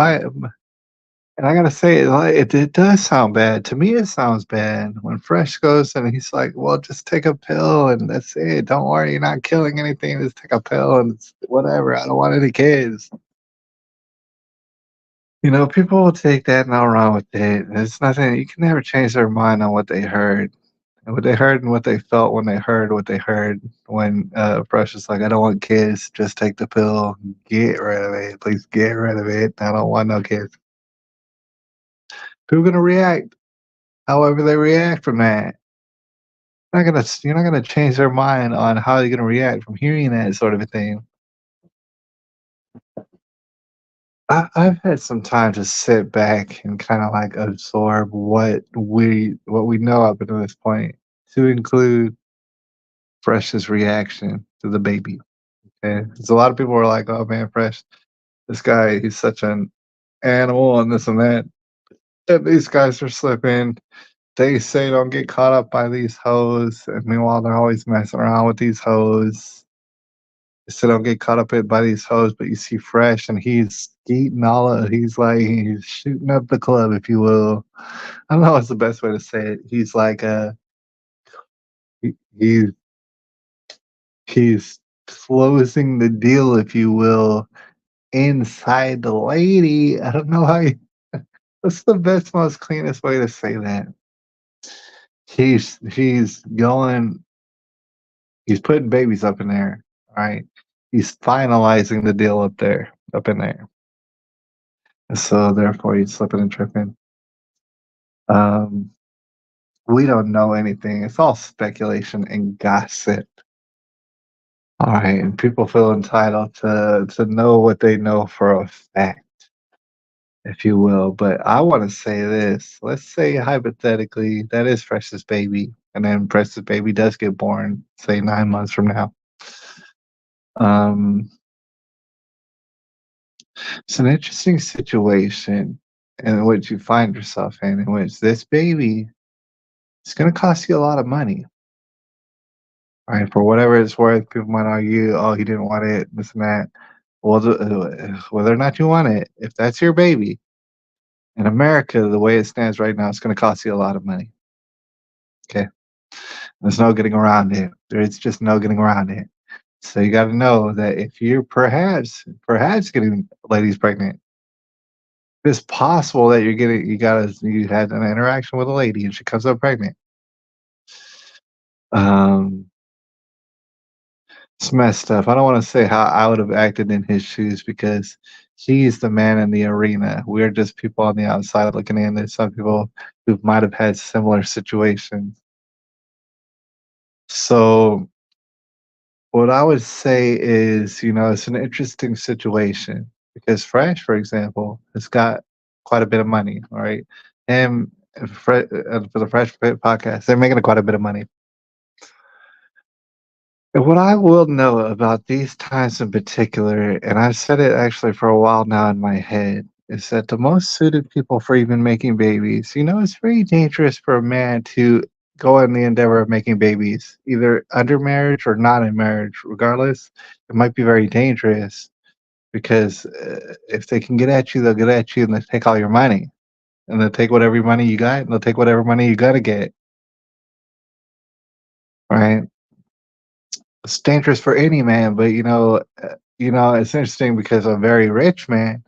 I gotta say, it does sound bad. To me, it sounds bad when Fresh goes and he's like, "Well, just take a pill and that's it. Don't worry, you're not killing anything. Just take a pill and it's whatever. I don't want any kids." People will take that and I'll run with it. There's nothing you can never change their mind on what they heard. And what they heard and what they felt when they heard what they heard when Fresh was like, "I don't want kids, just take the pill, get rid of it. Please get rid of it. I don't want no kids." People gonna react however they react from that. You're not gonna change their mind on how they're gonna react from hearing that sort of a thing. I've had some time to sit back and kind of like absorb what we know up until this point, to include Fresh's reaction to the baby. Okay, because a lot of people were like, "Oh man, Fresh, this guy, he's such an animal and this and that." And these guys are slipping. They say don't get caught up by these hoes, and meanwhile they're always messing around with these hoes. They say don't get caught up by these hoes, but you see Fresh and he's eating he's shooting up the club, if you will. I don't know what's the best way to say it. He's like he, he's he's closing the deal, if you will, inside the lady. I don't know how you what's the best, most cleanest way to say that? He's going he's putting babies up in there, right? He's finalizing the deal up in there. And so therefore he's slipping and tripping. Um, we don't know anything. It's all speculation and gossip. All right, and people feel entitled to know what they know for a fact. if you will. But I want to say this. Let's say hypothetically that is Fresh's baby, and then Fresh's baby does get born, say 9 months from now. Um, it's an interesting situation in which you find yourself in which this baby is going to cost you a lot of money, right? For whatever it's worth, people might argue, oh, he didn't want it, this and that. Well, whether or not you want it, if that's your baby, in America, the way it stands right now, it's going to cost you a lot of money. Okay. There's no getting around it. There's just no getting around it. So you got to know that if you're perhaps getting ladies pregnant, it's possible that you had an interaction with a lady and she comes up pregnant. Um, it's messed up. I don't want to say how I would have acted in his shoes because he's the man in the arena. We're just people on the outside looking in. There's some people who might have had similar situations. So what I would say is, it's an interesting situation because Fresh, for example, has got quite a bit of money. All right, him for the Fresh Fit podcast, they're making quite a bit of money. And what I will know about these times in particular, and I've said it actually for a while now in my head, is that the most suited people for even making babies, it's very dangerous for a man to go in the endeavor of making babies, either under marriage or not in marriage. Regardless, it might be very dangerous because if they can get at you, they'll get at you and they'll take all your money. And they'll take whatever money you got and they'll take whatever money you got to get. Right? It's dangerous for any man, but it's interesting because a very rich man,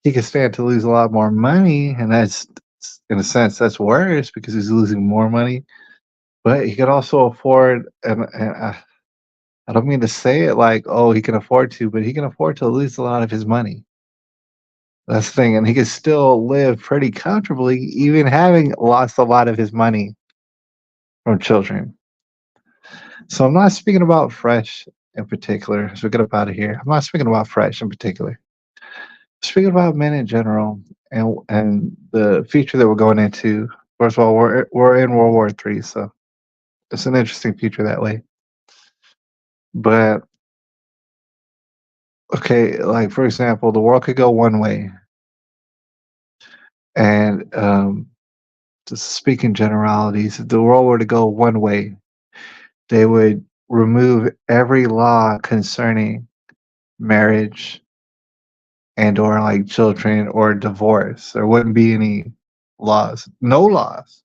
he could stand to lose a lot more money, and that's in a sense that's worse because he's losing more money. But he could also afford, and I don't mean to say it like, oh, he can afford to, but he can afford to lose a lot of his money. That's the thing, and he can still live pretty comfortably, even having lost a lot of his money from children. So I'm not speaking about Fresh in particular. As we get up out of here, I'm not speaking about Fresh in particular. Speaking about men in general, and the future that we're going into. First of all, we're in World War III, so it's an interesting future that way. But okay, like for example, the world could go one way, and to speak in generalities, if the world were to go one way, they would remove every law concerning marriage and or like children or divorce. There wouldn't be any laws, no laws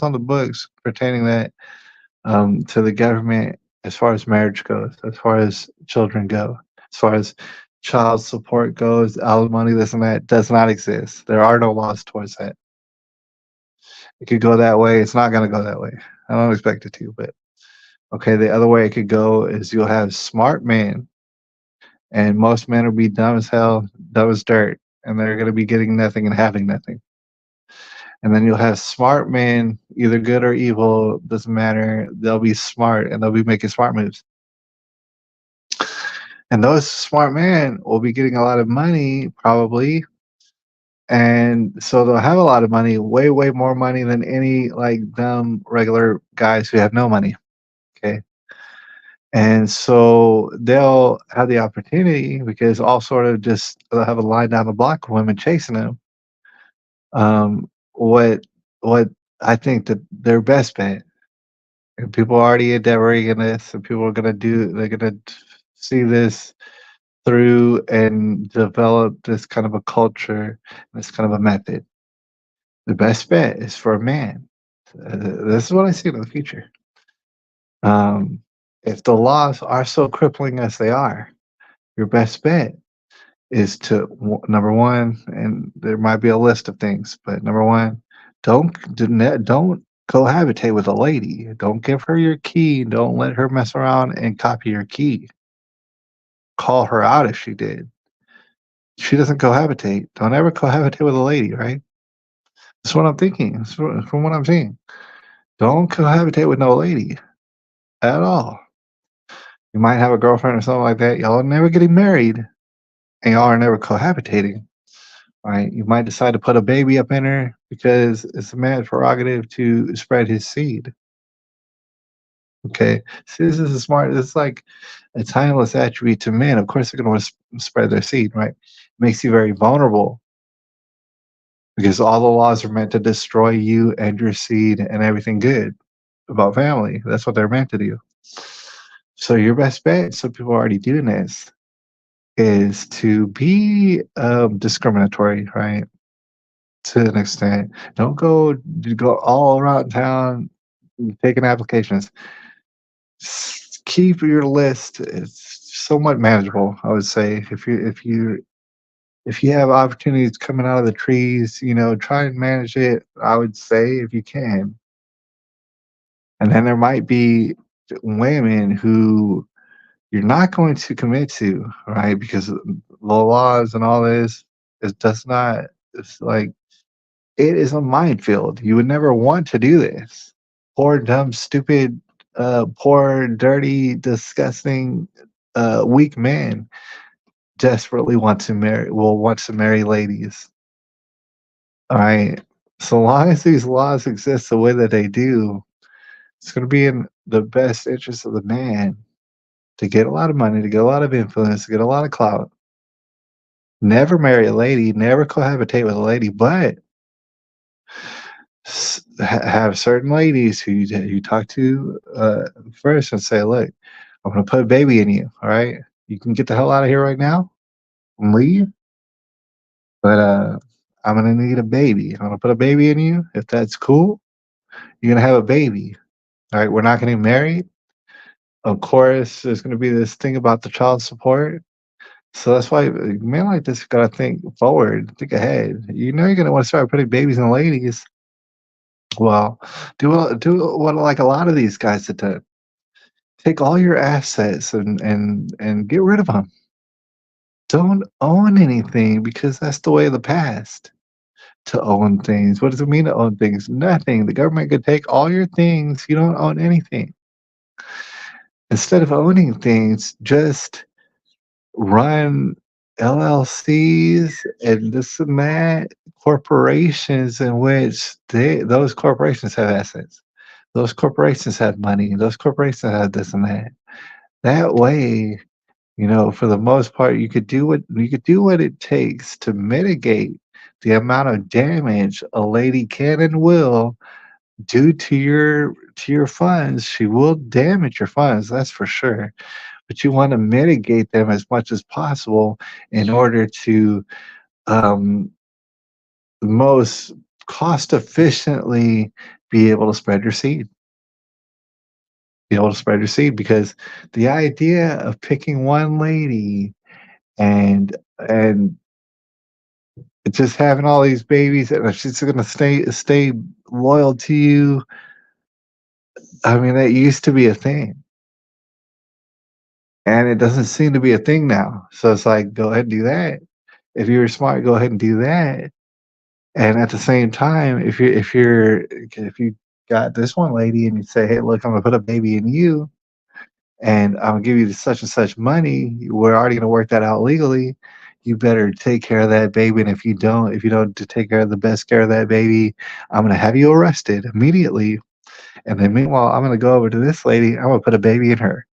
on the books pertaining that to the government as far as marriage goes, as far as children go, as far as child support goes, alimony, this and that does not exist. There are no laws towards that. It could go that way. It's not going to go that way. I don't expect it to, but okay. The other way it could go is you'll have smart men, and most men will be dumb as hell, dumb as dirt, and they're going to be getting nothing and having nothing. And then you'll have smart men, either good or evil, doesn't matter. They'll be smart and they'll be making smart moves. And those smart men will be getting a lot of money, probably. And so they'll have a lot of money, way, way more money than any like dumb regular guys who have no money. Okay. And so they'll have the opportunity because all sort of just they'll have a line down the block of women chasing them. What I think that their best bet, and people are already endeavoring in this, and people are they're gonna see this through and develop this kind of a culture, this kind of a method. The best bet is for a man. This is what I see in the future. Um, if the laws are so crippling as they are, your best bet is to number one, and there might be a list of things, but number one, don't cohabitate with a lady. Don't give her your key. Don't let her mess around and copy your key. Call her out if she did. She doesn't cohabitate. Don't ever cohabitate with a lady, right? That's what I'm thinking. That's from what I'm seeing. Don't cohabitate with no lady at all. You might have a girlfriend or something like that. Y'all are never getting married, and y'all are never cohabitating. right? You might decide to put a baby up in her because it's a man's prerogative to spread his seed. Okay, see, this is a smart. It's like a timeless attribute to men. Of course, they're going to want to spread their seed, right? Makes you very vulnerable because all the laws are meant to destroy you and your seed and everything good about family. That's what they're meant to do. So your best bet, some people are already doing this, is to be discriminatory, right? To an extent. Don't go all around town taking applications. Keep your list. It's somewhat manageable, I would say. If you have opportunities coming out of the trees, try and manage it. I would say if you can. And then there might be women who you're not going to commit to, right? Because the laws and all this, it does not. It's like it is a minefield. You would never want to do this. Poor, dumb, stupid, poor, dirty, disgusting, weak men desperately want to marry ladies. All right. So long as these laws exist the way that they do, it's going to be in the best interest of the man to get a lot of money, to get a lot of influence, to get a lot of clout. Never marry a lady, never cohabitate with a lady, but have certain ladies who you talk to first and say, "Look, I'm going to put a baby in you. All right, you can get the hell out of here right now and leave, but I'm going to need a baby. I'm going to put a baby in you. If that's cool, you're going to have a baby. All right, we're not getting married. Of course, there's going to be this thing about the child support. So that's why men like this gotta think forward, think ahead. You're gonna want to start putting babies in ladies. Well, do what like a lot of these guys have done. Take all your assets and get rid of them. Don't own anything because that's the way of the past. To own things. What does it mean to own things? Nothing. The government could take all your things. You don't own anything. Instead of owning things, just run LLCs and this and that, corporations in which those corporations have assets. Those corporations have money. Those corporations have this and that. That way, for the most part, you could do what it takes to mitigate the amount of damage a lady can and will do to your funds. She will damage your funds, that's for sure, but you want to mitigate them as much as possible in order to um, most cost efficiently be able to spread your seed. Be able to spread your seed because the idea of picking one lady and just having all these babies and she's going to stay loyal to you. I mean, that used to be a thing, and it doesn't seem to be a thing now. So it's like, go ahead and do that. If you're smart, go ahead and do that. And at the same time, if you got this one lady and you say, "Hey, look, I'm gonna put a baby in you, and I'm gonna give you such and such money. We're already gonna work that out legally. You better take care of that baby. And if you don't take care of the best care of that baby, I'm gonna have you arrested immediately. And then meanwhile, I'm gonna go over to this lady. I'm gonna put a baby in her,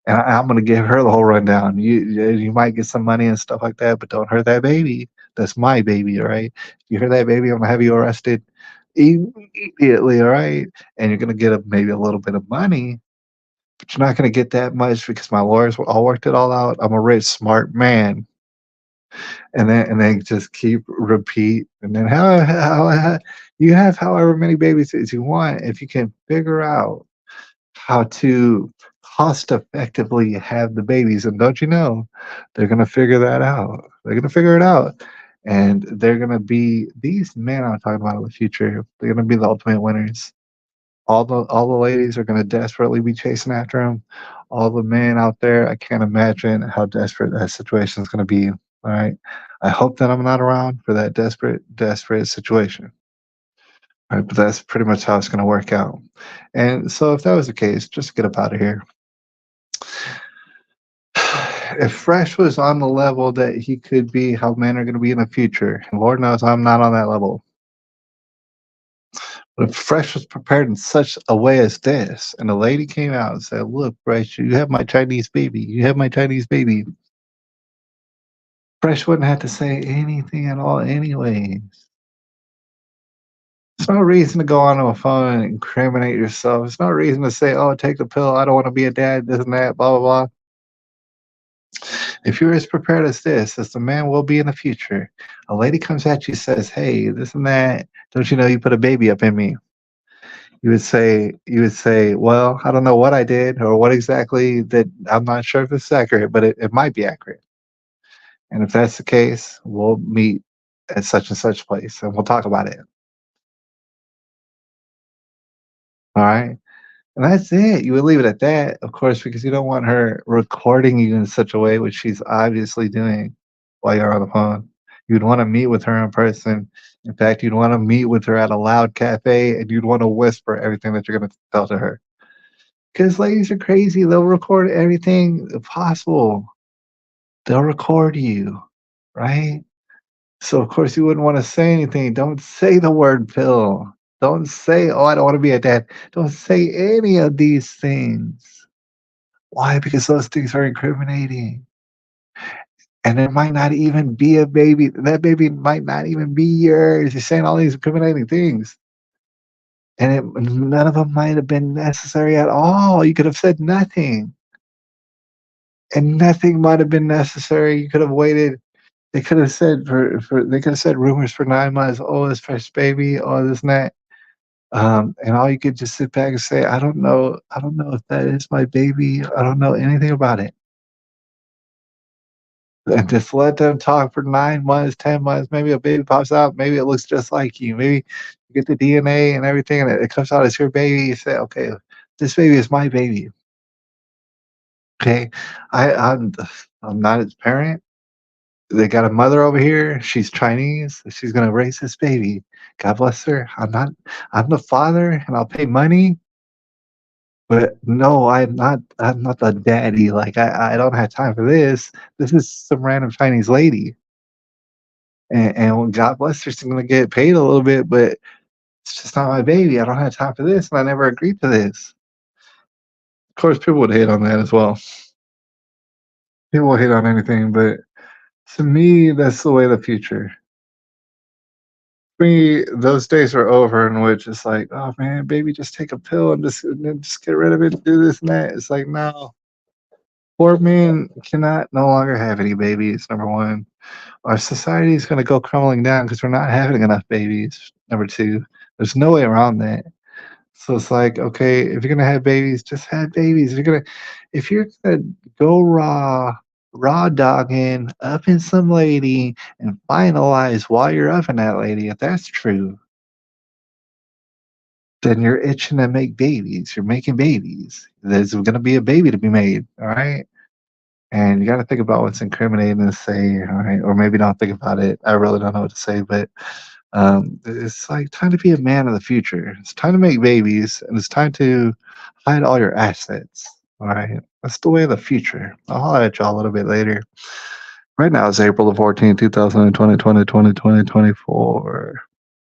and I'm gonna give her the whole rundown. You might get some money and stuff like that, but don't hurt that baby. That's my baby, all right? If you hurt that baby, I'm gonna have you arrested immediately, all right? And you're gonna get maybe a little bit of money, but you're not gonna get that much because my lawyers all worked it all out. I'm a rich, smart man, and then just keep repeat, and then how you have however many babies as you want if you can figure out how to cost effectively have the babies. And don't you know, they're going to figure that out. They're going to figure it out. And they're going to be these men I'm talking about in the future. They're going to be the ultimate winners. All the ladies are going to desperately be chasing after them. All the men out there, I can't imagine how desperate that situation is going to be. All right. I hope that I'm not around for that desperate situation. Right, but that's pretty much how it's going to work out. And so, if that was the case, just get up out of here. if Fresh was on the level that he could be, how men are going to be in the future, and Lord knows I'm not on that level. But if Fresh was prepared in such a way as this, and the lady came out and said, "Look, Fresh, you have my Chinese baby. You have my Chinese baby." Fresh wouldn't have to say anything at all, anyways. There's no reason to go onto a phone and incriminate yourself. There's no reason to say, "Oh, take the pill. I don't want to be a dad. This and that. Blah blah blah." If you're as prepared as this, as the man will be in the future, a lady comes at you says, "Hey, this and that. Don't you know you put a baby up in me?" You would say, "Well, I don't know what I did or what exactly that. I'm not sure if it's accurate, but it might be accurate. And if that's the case, we'll meet at such and such place and we'll talk about it." All right. And that's it. You would leave it at that, of course, because you don't want her recording you in such a way, which she's obviously doing while you're on the phone. You'd want to meet with her in person. In fact, you'd want to meet with her at a loud cafe and you'd want to whisper everything that you're going to tell to her. Because ladies are crazy. They'll record everything possible, they'll record you, right? So, of course, you wouldn't want to say anything. Don't say the word pill. Don't say, "Oh, I don't want to be a dad." Don't say any of these things. Why? Because those things are incriminating. And there might not even be a baby. That baby might not even be yours. You're saying all these incriminating things. And none of them might have been necessary at all. You could have said nothing. And nothing might have been necessary. You could have waited. They could have said they could have said rumors for 9 months. "Oh, this fresh baby. Oh, this and that." And all you could just sit back and say, "I don't know. I don't know if that is my baby. I don't know anything about it." And just let them talk for 9 months, 10 months. Maybe a baby pops out. Maybe it looks just like you. Maybe you get the DNA and everything, and it comes out as your baby. You say, "Okay, this baby is my baby." Okay, I'm not its parent. They got a mother over here. She's Chinese. She's gonna raise this baby. God bless her. I'm not. I'm the father, and I'll pay money. But no, I'm not the daddy. Like I don't have time for this. This is some random Chinese lady. And God bless her, she's gonna get paid a little bit, but it's just not my baby. I don't have time for this, and I never agreed to this. Of course, people would hate on that as well. People will hate on anything, but to me, that's the way of the future. For me, those days are over in which it's like, "Oh man, baby, just take a pill and then just get rid of it, do this and that." It's like, no, poor men cannot no longer have any babies. Number one, our society is going to go crumbling down because we're not having enough babies. Number two, there's no way around that. So it's like, okay, if you're gonna have babies, just have babies. If you're gonna go raw dogging up in some lady and finalize while you're up in that lady, if that's true, then you're itching to make babies. You're making babies. There's gonna be a baby to be made, all right? And you gotta think about what's incriminating to say, all right, or maybe don't think about it. I really don't know what to say, but it's like time to be a man of the future. It's time to make babies, and it's time to hide all your assets. All right, that's the way of the future. I'll holler at y'all a little bit later. Right now it's April the 14th, 2020, 2020, 2024.